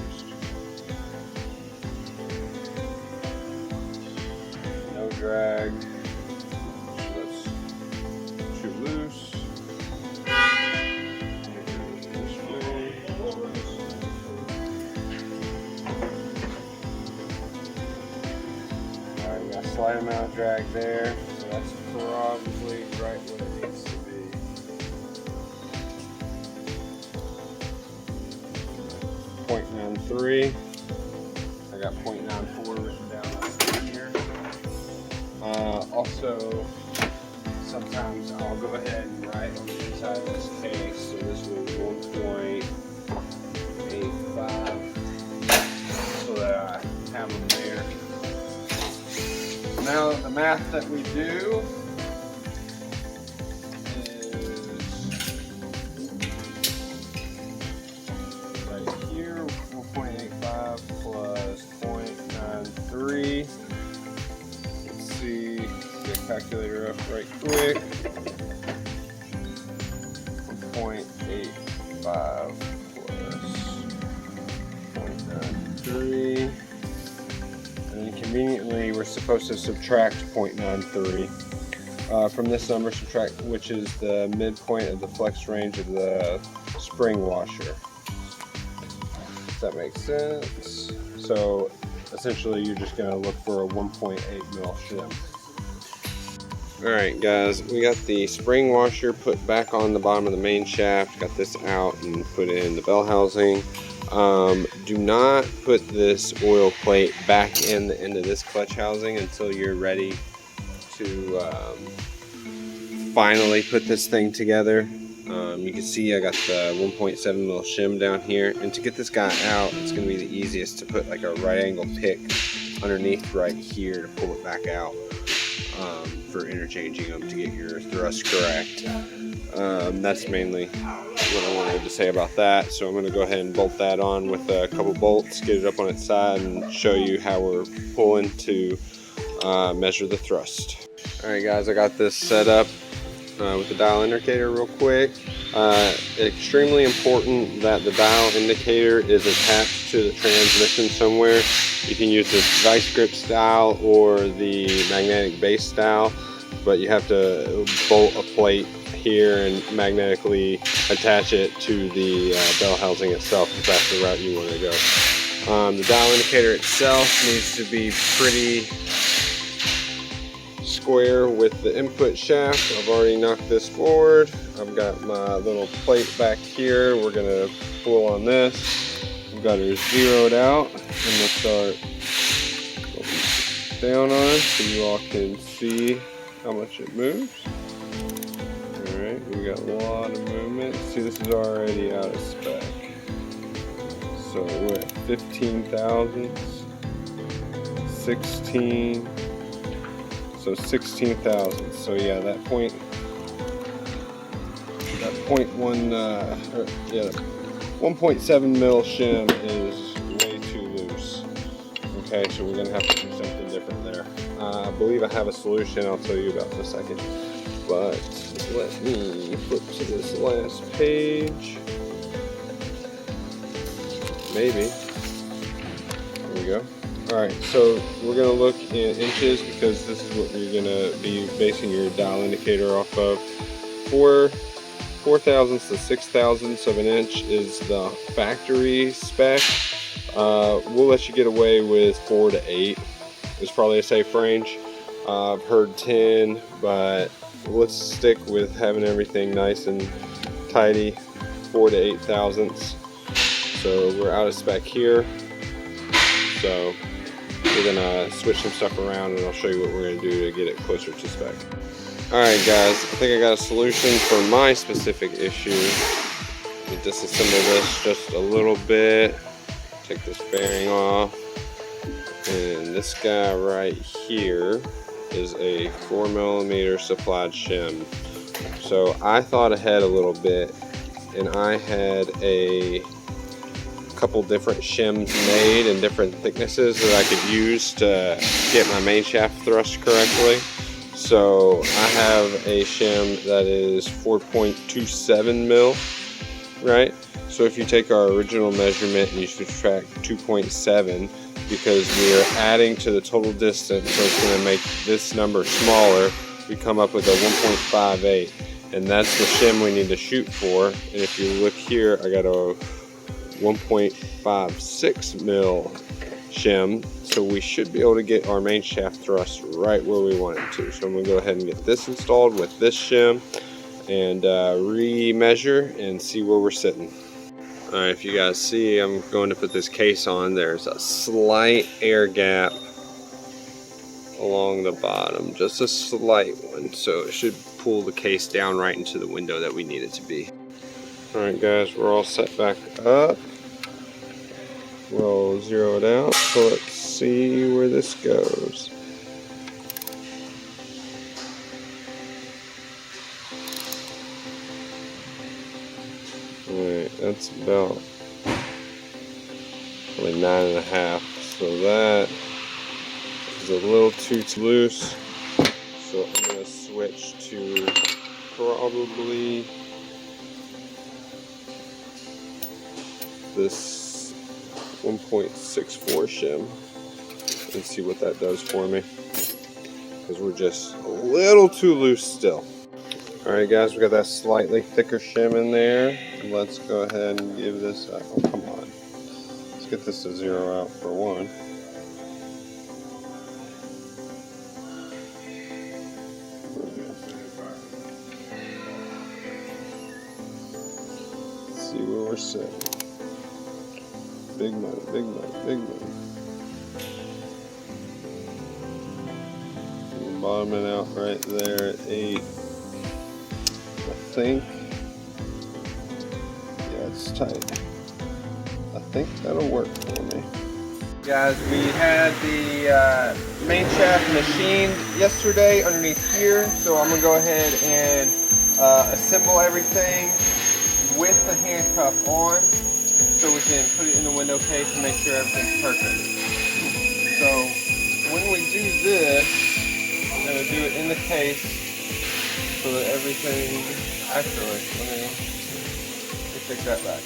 No drag, so that's too loose. Alright, we got a slight amount of drag there, so that's probably right where it needs to be. .93. I got .94 written down here. Also, sometimes I'll go ahead and write on the inside of this case. So this was 1.85, so that I have them there. Now the math that we do here, 1.85 plus 0.93. Let's see, get a calculator up right quick. 1.85 plus 0.93. And then conveniently, we're supposed to subtract 0.93 from this number, which is the midpoint of the flex range of the spring washer. If that makes sense. So essentially you're just going to look for a 1.8 mil shim. Alright guys, we got the spring washer put back on the bottom of the main shaft. Got this out and put in the bell housing. Do not put this oil plate back in the end of this clutch housing until you're ready to finally put this thing together. You can see I got the 1.7 mil shim down here, and to get this guy out, it's going to be the easiest to put like a right angle pick underneath right here to pull it back out for interchanging them to get your thrust correct. That's mainly what I wanted to say about that. So I'm going to go ahead and bolt that on with a couple bolts, get it up on its side, and show you how we're pulling to measure the thrust. Alright guys, I got this set up with the dial indicator real quick. Extremely important that the dial indicator is attached to the transmission somewhere. You can use this vice grip style or the magnetic base style, but you have to bolt a plate here and magnetically attach it to the bell housing itself if that's the route you want to go. The dial indicator itself needs to be pretty square with the input shaft. I've already knocked this forward. I've got my little plate back here. We're gonna pull on this. We've got her zeroed out. I'm gonna start down on it so you all can see how much it moves. Alright, we got a lot of movement. See, this is already out of spec. So we're at 15 thousandths, 16. So 16 thousandths. So yeah, that point 1.7 mil shim is way too loose. Okay, so we're gonna have to do something different there. I believe I have a solution I'll tell you about in a second. But let me flip to this last page. Maybe. There we go. Alright, so we're going to look in inches because this is what you're going to be basing your dial indicator off of. 4 thousandths to 6 thousandths of an inch is the factory spec. We'll let you get away with 4 to 8. It's probably a safe range. I've heard 10, but let's stick with having everything nice and tidy. 4 to 8 thousandths. So we're out of spec here. So we're gonna switch some stuff around and I'll show you what we're gonna do to get it closer to spec. Alright guys, I think I got a solution for my specific issue. Let me disassemble this just a little bit. Take this bearing off. And this guy right here is a 4mm supplied shim. So I thought ahead a little bit and I had a couple different shims made in different thicknesses that I could use to get my main shaft thrust correctly. So I have a shim that is 4.27 mil, right? So if you take our original measurement and you subtract 2.7, because we are adding to the total distance, so it's going to make this number smaller, we come up with a 1.58, and that's the shim we need to shoot for. And if you look here, I got a 1.56 mil shim, so we should be able to get our main shaft thrust right where we want it to. So I'm going to go ahead and get this installed with this shim and re-measure and see where we're sitting. Alright, if you guys see, I'm going to put this case on. There's a slight air gap along the bottom, just a slight one, so it should pull the case down right into the window that we need it to be. Alright guys, we're all set back up. We'll zero it out, so let's see where this goes. Alright, that's about probably 9.5, so that is a little too loose. So I'm going to switch to probably this 1.64 shim and see what that does for me, because we're just a little too loose still. Alright guys, we got that slightly thicker shim in there. Let's go ahead and give this, oh come on, let's get this to zero out for one. 100%. Big money, big money, big money. We're bottoming out right there at 8. I think. Yeah, it's tight. I think that'll work for me. Guys, we had the main shaft machined yesterday underneath here, so I'm gonna go ahead and assemble everything with the handcuff on, so we can put it in the window case and make sure everything's perfect. So when we do this, we're gonna do it in the case so that everything. Actually, let me take that back.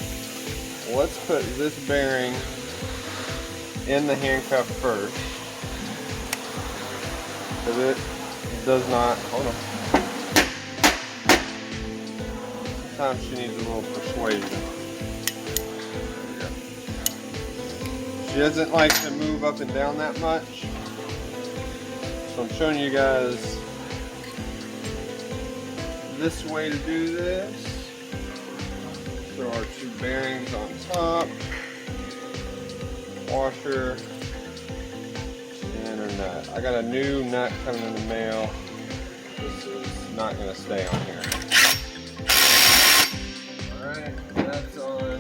Let's put this bearing in the handcuff first, because it does not, hold on. Sometimes she needs a little persuasion. There we go. She doesn't like to move up and down that much, so I'm showing you guys this way to do this. Throw our 2 bearings on top. Washer and our nut. I got a new nut coming in the mail. This is not going to stay on here. Alright, that's on.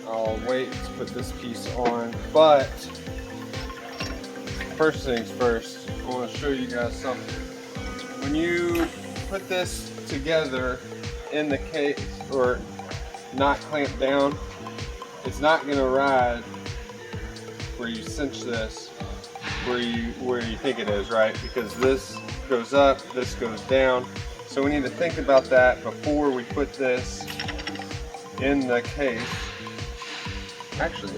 I'll wait to put this piece on, but first things first, I want to show you guys something. When you put this together in the case, or not clamped down, it's not going to ride where you cinch this where you think it is, right? Because this goes up, this goes down. So we need to think about that before we put this in the case. Actually,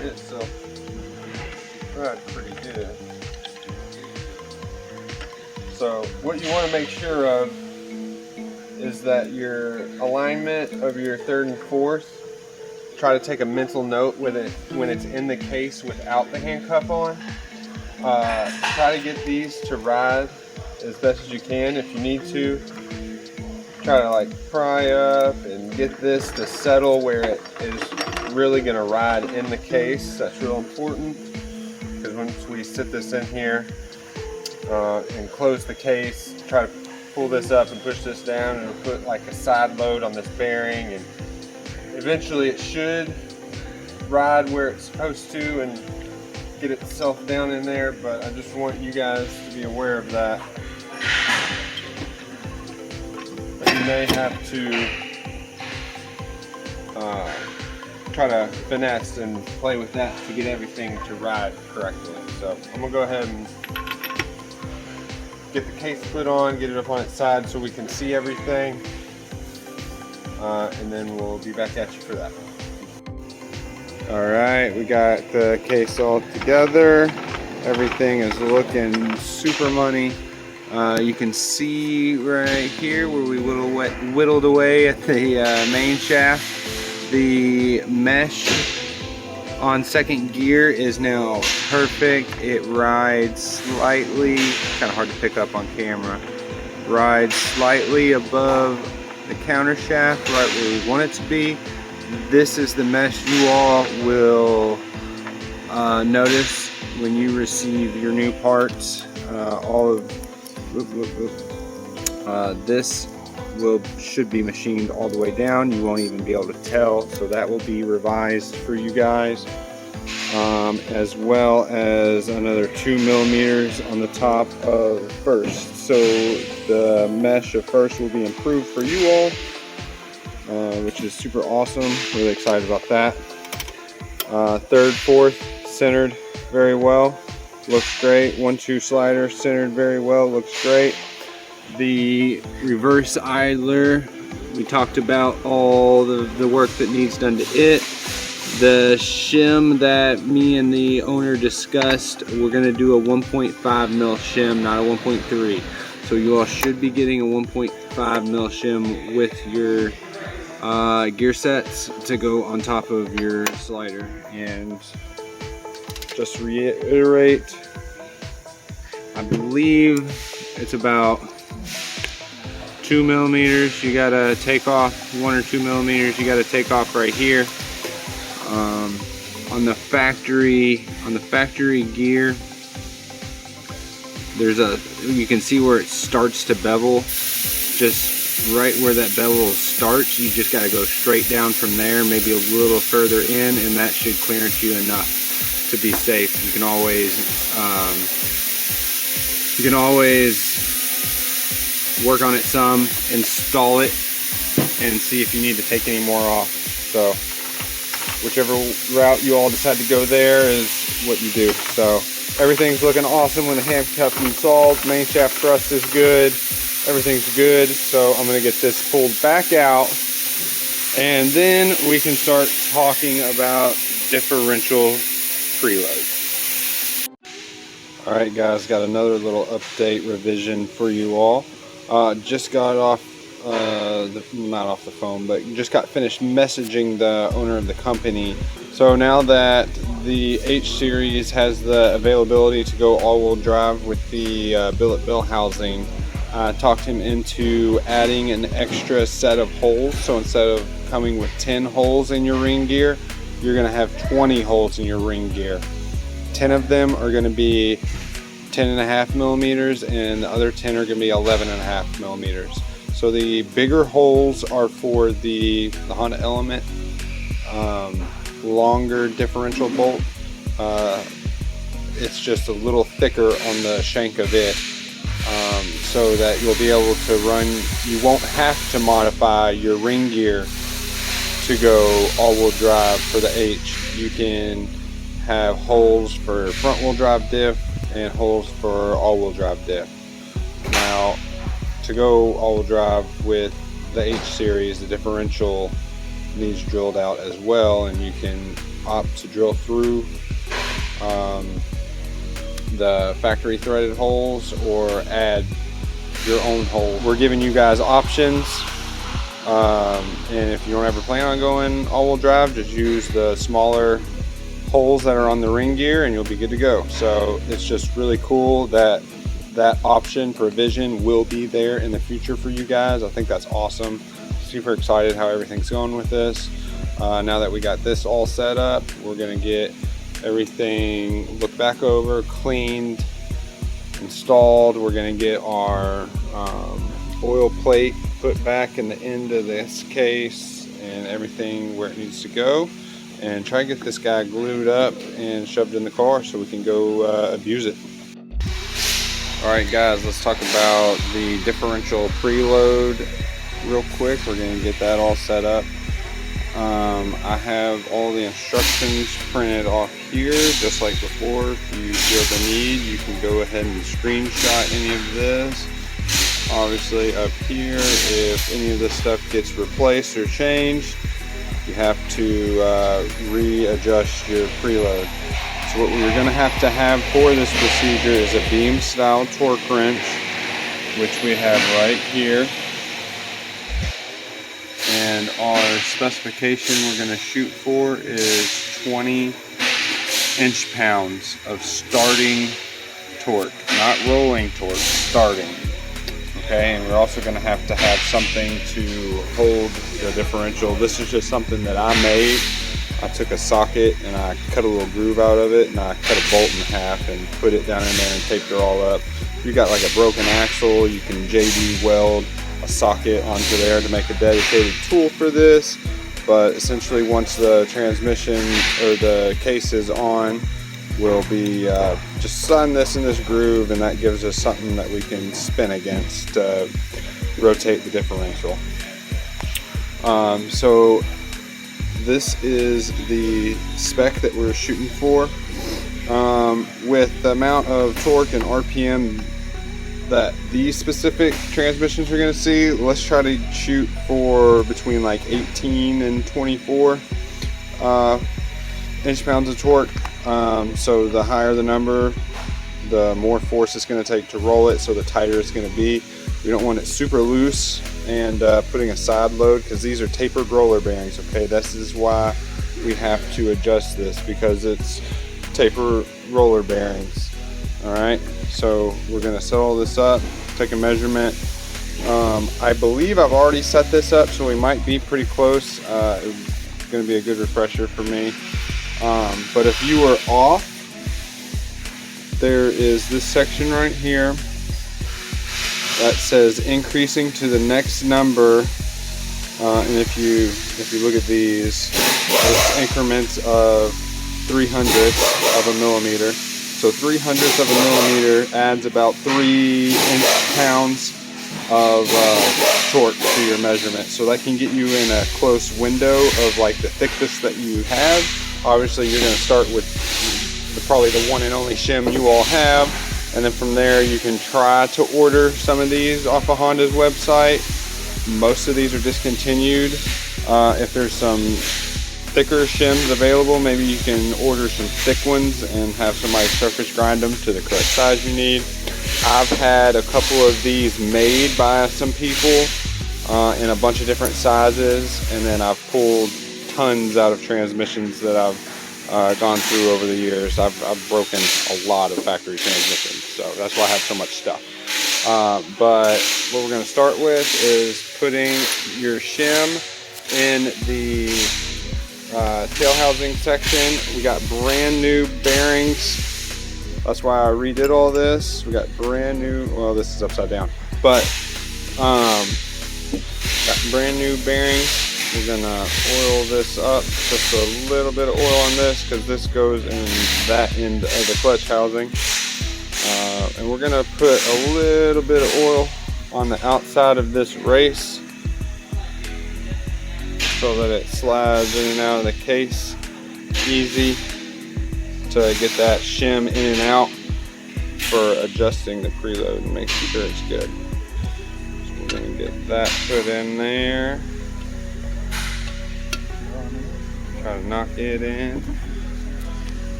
itself rides pretty good. So what you want to make sure of is that your alignment of your 3rd and 4th, try to take a mental note with it when it's in the case without the handcuff on. Try to get these to ride as best as you can. If you need to, try to like pry up and get this to settle where it is really going to ride in the case. That's real important, because once we sit this in here and close the case, try to pull this up and push this down, and it'll put like a side load on this bearing, and eventually it should ride where it's supposed to and get itself down in there, but I just want you guys to be aware of that. But you may have to try to finesse and play with that to get everything to ride correctly. So I'm gonna go ahead and get the case put on, get it up on its side so we can see everything. And then we'll be back at you for that. Alright, we got the case all together. Everything is looking super money. You can see right here where we whittled away at the main shaft. The mesh on 2nd gear is now perfect. It rides slightly, kind of hard to pick up on camera, rides slightly above the counter shaft, right where we want it to be. This is the mesh you all will notice when you receive your new parts. This should be machined all the way down. You won't even be able to tell, so that will be revised for you guys, as well as another 2 millimeters on the top of 1st. So the mesh of 1st will be improved for you all, which is super awesome. Really excited about that. 3rd, 4th centered very well, looks great. 1-2 slider centered very well, looks great. The reverse idler, we talked about all the work that needs done to it. The shim that me and the owner discussed, we're going to do a 1.5 mil shim, not a 1.3. So you all should be getting a 1.5 mil shim with your gear sets to go on top of your slider. And just to reiterate, I believe it's about 2 millimeters you gotta take off, 1 or 2 millimeters you gotta take off right here. On the factory gear, you can see where it starts to bevel. Just right where that bevel starts, you just gotta go straight down from there, maybe a little further in, and that should clearance you enough to be safe. You can always work on it some, install it, and see if you need to take any more off. So whichever route you all decide to go there is what you do. So everything's looking awesome when the handcuff's installed. Main shaft thrust is good. Everything's good. So I'm going to get this pulled back out, and then we can start talking about differential preload. All right, guys, got another little update revision for you all. Just got off not off the phone, but just got finished messaging the owner of the company. So now that the H series has the availability to go all-wheel drive with the billet bell housing, I talked him into adding an extra set of holes. So instead of coming with 10 holes in your ring gear, you're going to have 20 holes in your ring gear. 10 of them are going to be 10.5 millimeters, and the other 10 are going to be 11.5 millimeters. So the bigger holes are for the Honda Element longer differential bolt. It's just a little thicker on the shank of it, so that you'll be able to run. You won't have to modify your ring gear to go all-wheel drive for the H. You can have holes for front-wheel drive diff and holes for all-wheel drive diff. Now, to go all-wheel drive with the H series, the differential needs drilled out as well, and you can opt to drill through the factory threaded holes or add your own hole. We're giving you guys options, and if you don't ever plan on going all-wheel drive, just use the smaller holes that are on the ring gear and you'll be good to go. So it's just really cool that that option for Vision will be there in the future for you guys. I think that's awesome. Super excited how everything's going with this. Now that we got this all set up, we're gonna get everything looked back over, cleaned, installed. We're gonna get our oil plate put back in the end of this case and everything where it needs to go, and try to get this guy glued up and shoved in the car so we can go abuse it. Alright guys, let's talk about the differential preload real quick. We're going to get that all set up. I have all the instructions printed off here just like before. If you feel the need, you can go ahead and screenshot any of this. Obviously up here, if any of this stuff gets replaced or changed, you have to readjust your preload. So what we're going to have for this procedure is a beam style torque wrench, which we have right here. And our specification we're going to shoot for is 20 inch-pounds of starting torque, not rolling torque, starting. Okay, and we're also going to have something to hold the differential. This is just something that I made. I took a socket and I cut a little groove out of it, and I cut a bolt in half and put it down in there and taped it all up. If you got like a broken axle, you can JB weld a socket onto there to make a dedicated tool for this. But essentially, once the transmission or the case is on, we'll be just sliding this in this groove, and that gives us something that we can spin against to rotate the differential. So this is the spec that we're shooting for. With the amount of torque and RPM that these specific transmissions are going to see, let's try to shoot for between like 18 and 24 inch-pounds of torque. So the higher the number, the more force it's going to take to roll it, so the tighter it's going to be. We don't want it super loose and putting a side load, because these are tapered roller bearings. Okay, this is why we have to adjust this, because it's taper roller bearings. All right, so we're going to set all this up, take a measurement, I believe I've already set this up, so we might be pretty close. It's going to be a good refresher for me. But if you were off, there is this section right here that says increasing to the next number, and if you look at these, it's increments of 3/100ths of a millimeter. So 3/100ths of a millimeter adds about 3 inch-pounds of torque to your measurement. So that can get you in a close window of like the thickness that you have. Obviously, you're going to start with probably the one and only shim you all have, and then from there you can try to order some of these off of Honda's website. Most of these are discontinued. If there's some thicker shims available, maybe you can order some thick ones and have somebody surface grind them to the correct size you need. I've had a couple of these made by some people in a bunch of different sizes, and then I've pulled tons out of transmissions that I've gone through over the years. I've broken a lot of factory transmissions, so that's why I have so much stuff. But what we're going to start with is putting your shim in the tail housing section. We got brand new bearings. That's why I redid all this. We got brand new, well, this is upside down, but got brand new bearings. We're gonna oil this up, just a little bit of oil on this because this goes in that end of the clutch housing. And we're gonna put a little bit of oil on the outside of this race so that it slides in and out of the case easy to get that shim in and out for adjusting the preload and making sure it's good. So we're gonna get that put in there. Try to knock it in.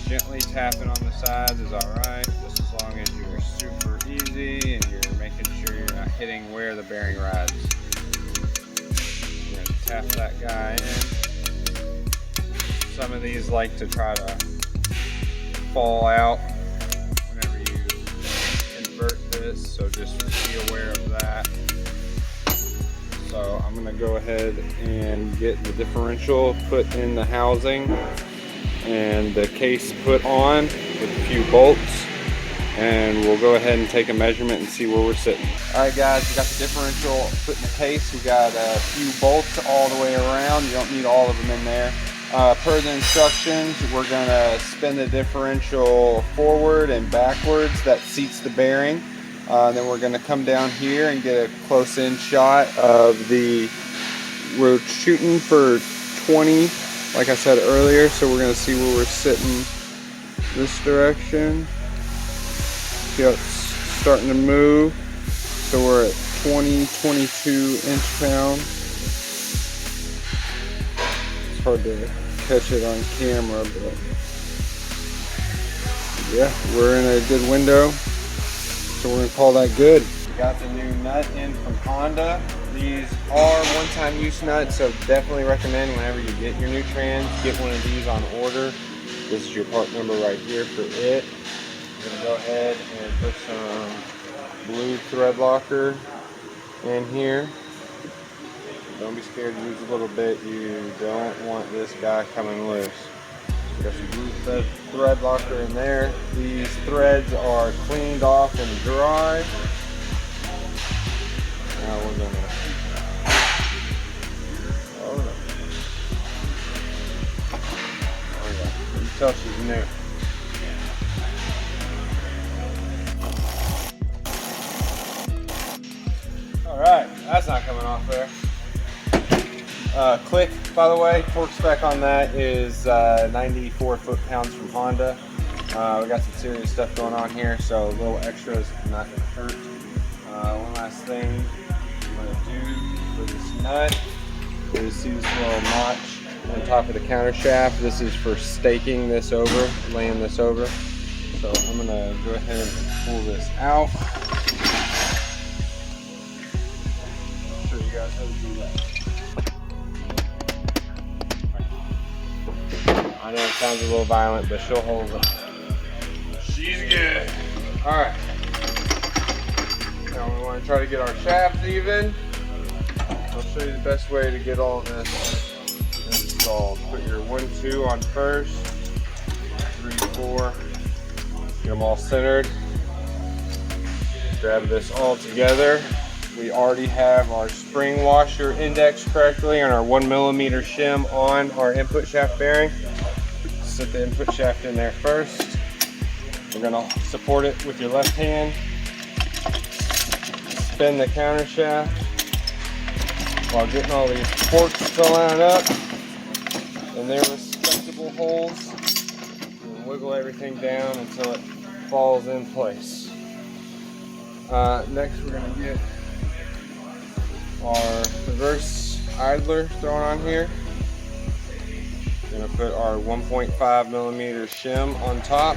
Gently tapping on the sides is alright, just as long as you're super easy and you're making sure you're not hitting where the bearing rides. You're going to tap that guy in. Some of these like to try to fall out whenever you invert this, so just be aware of that. So I'm going to go ahead and get the differential put in the housing and the case put on with a few bolts, and we'll go ahead and take a measurement and see where we're sitting. Alright guys, we got the differential put in the case. We got a few bolts all the way around. You don't need all of them in there. Per the instructions, we're going to spin the differential forward and backwards. That seats the bearing. Then we're going to come down here and get a close-in shot of the, we're shooting for 20, like I said earlier, so we're going to see where we're sitting this direction. See how it's starting to move. So we're at 20, 22 inch-pounds. It's hard to catch it on camera, but yeah, we're in a good window. So we're going to call that good. We got the new nut in from Honda. These are one-time use nuts, so definitely recommend whenever you get your new trans, get one of these on order. This is your part number right here for it. I'm going to go ahead and put some blue thread locker in here. Don't be scared to use a little bit. You don't want this guy coming loose. Got some blue thread locker in there. These threads are cleaned off and dry. Now we're gonna, oh yeah, you can tell she's new. All right, that's not coming off there. Click, by the way, torque spec on that is 94 foot-pounds from Honda. We got some serious stuff going on here, so a little extra is not going to hurt. One last thing I'm going to do for this nut is see this little notch on top of the counter shaft. This is for staking this over, laying this over. So I'm going to go ahead and pull this out. I'll show you guys how to do that. I know it sounds a little violent, but she'll hold it. She's good. All right. Now we want to try to get our shaft even. I'll show you the best way to get all this installed. Put your 1-2 on first, 3-4. Get them all centered. Grab this all together. We already have our spring washer indexed correctly and our 1mm shim on our input shaft bearing. Set the input shaft in there first. We're going to support it with your left hand. Spin the counter shaft while getting all these forks to line up in their respectable holes. And wiggle everything down until it falls in place. Next we're going to get our reverse idler thrown on here. We're going to put our 1.5mm shim on top.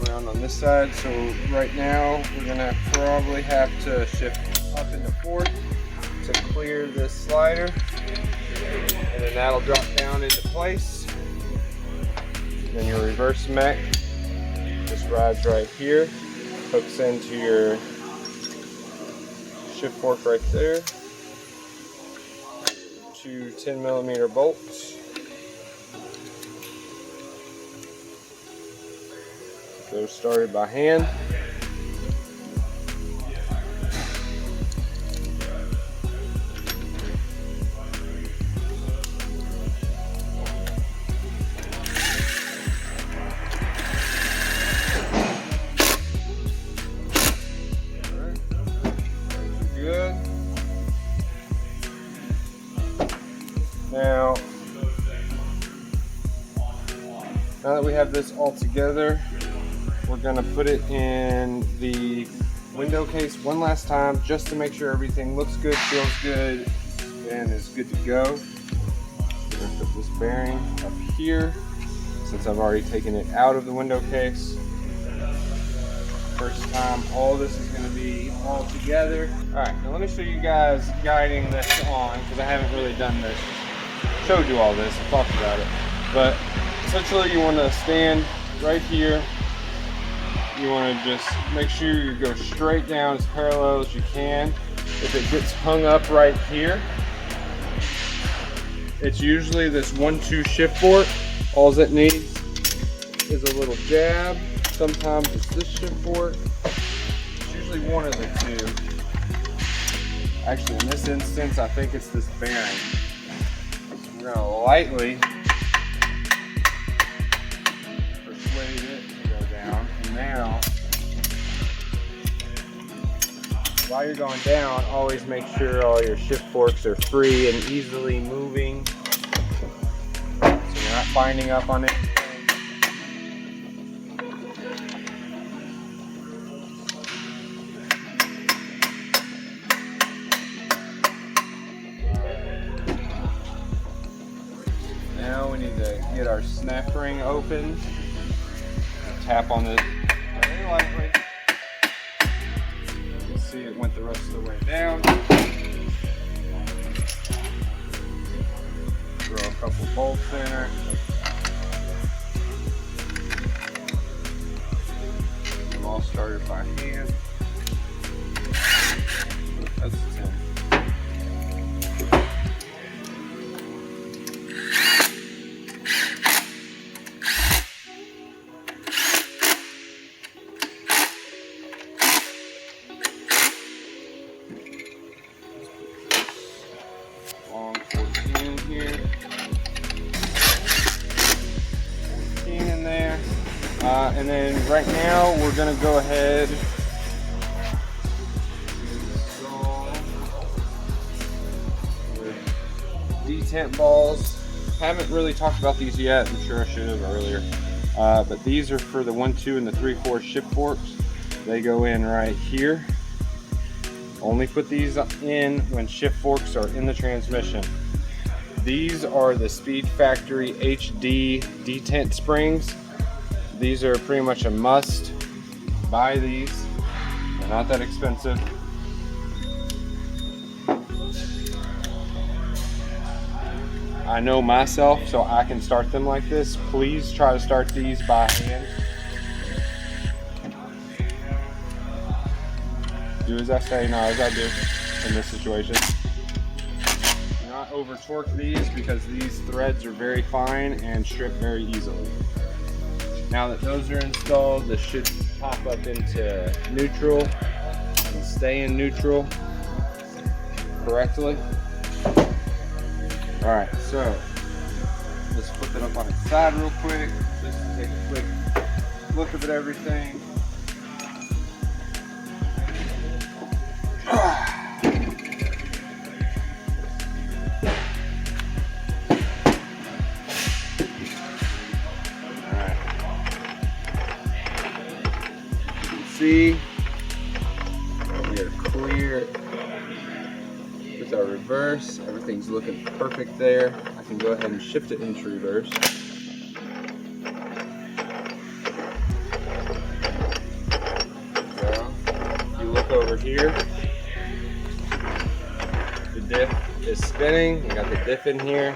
Around on this side, so right now we're going to probably have to shift up into fourth to clear this slider, and then that'll drop down into place. Then your reverse mech just rides right here, hooks into your shift fork right there. 2 10mm bolts. Those started by hand. Good. Now that we have this all together, we're going to put it in the window case one last time just to make sure everything looks good, feels good, and is good to go. We're going to put this bearing up here since I've already taken it out of the window case. First time all this is going to be all together. Alright, now let me show you guys guiding this on, because I haven't really done this. Showed you all this, I talked about it. But essentially you want to stand right here. You want to just make sure you go straight down as parallel as you can. If it gets hung up right here, it's usually this 1-2 shift fork. All it needs is a little jab. Sometimes it's this shift fork. It's usually one of the two. Actually, in this instance, I think it's this bearing. We're going to lightly persuade it to go down. And now, while you're going down, always make sure all your shift forks are free and easily moving, so you're not binding up on it. Now we need to get our snap ring open. Tap on it very lightly. You can see it went the rest of the way down. Throw a couple bolts in her. I'm all started by hand. That's 10. Long 14 here. 14 in there. And then right now we're going to go ahead and install the detent balls. Haven't really talked about these yet. I'm sure I should have earlier. But these are for the 1-2 and the 3-4 shift forks. They go in right here. Only put these in when shift forks are in the transmission. These are the Speed Factory HD detent springs. These are pretty much a must. Buy these. They're not that expensive. I know myself, so I can start them like this. Please try to start these by hand. Do as I say, not as I do in this situation. Do not over torque these because these threads are very fine and strip very easily. Now that those are installed, this should pop up into neutral and stay in neutral correctly. All right, so let's flip it up on its side real quick, just to take a quick look at everything. See, we are clear with our reverse. Everything's looking perfect there. I can go ahead and shift it into reverse. So, you look over here, the diff is spinning. You got the diff in here.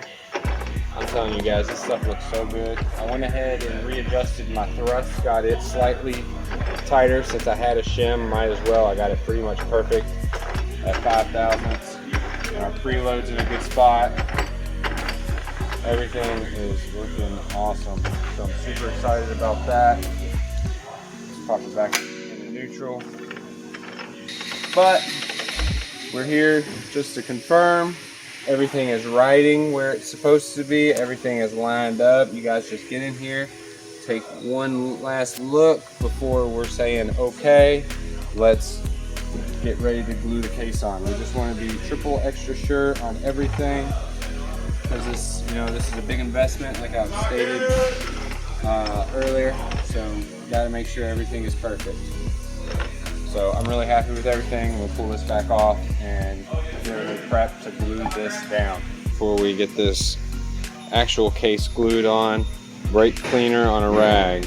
I'm telling you guys, this stuff looks so good. I went ahead and readjusted my thrust, got it slightly tighter since I had a shim. Might as well. I got it pretty much perfect at 5 thousandths. And our preload's in a good spot. Everything is looking awesome. So I'm super excited about that. Let's pop it back into neutral. But we're here just to confirm everything is riding where it's supposed to be. Everything is lined up. You guys just get in here, take one last look before we're saying okay, let's get ready to glue the case on. We just want to be triple extra sure on everything because this, this is a big investment, like I've stated earlier. So got to make sure everything is perfect. So I'm really happy with everything. We'll pull this back off and get ready to prep to glue this down. Before we get this actual case glued on, brake cleaner on a rag.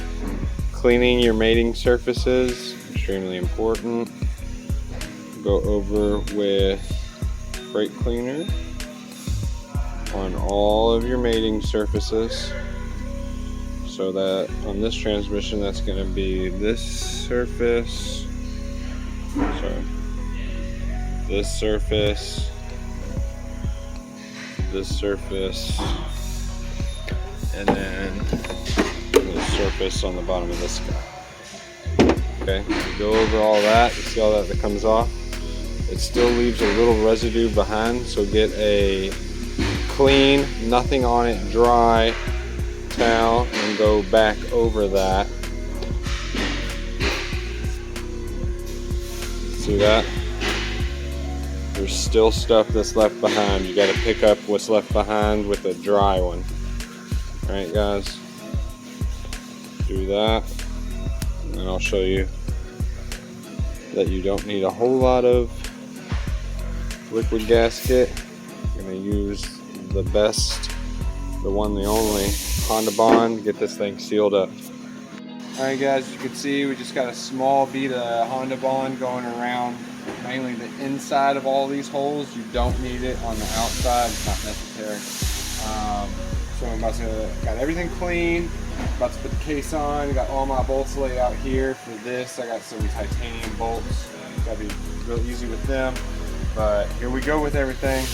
Cleaning your mating surfaces, extremely important. Go over with brake cleaner on all of your mating surfaces. So that on this transmission, that's going to be this surface. Sorry. This surface, and then the surface on the bottom of this guy. Okay, go over all that. You see all that comes off? It still leaves a little residue behind, so get a clean, nothing on it, dry towel and go back over that. See that? There's still stuff that's left behind. You got to pick up what's left behind with a dry one. Alright guys, do that, and I'll show you that you don't need a whole lot of liquid gasket. You're going to use the best, the one, the only Honda Bond to get this thing sealed up. Alright guys, as you can see, we just got a small bead of Honda Bond going around mainly the inside of all these holes. You don't need it on the outside, it's not necessary. So I'm about to, got everything clean, about to put the case on, got all my bolts laid out here for this. I got some titanium bolts, gotta be real easy with them, but here we go with everything.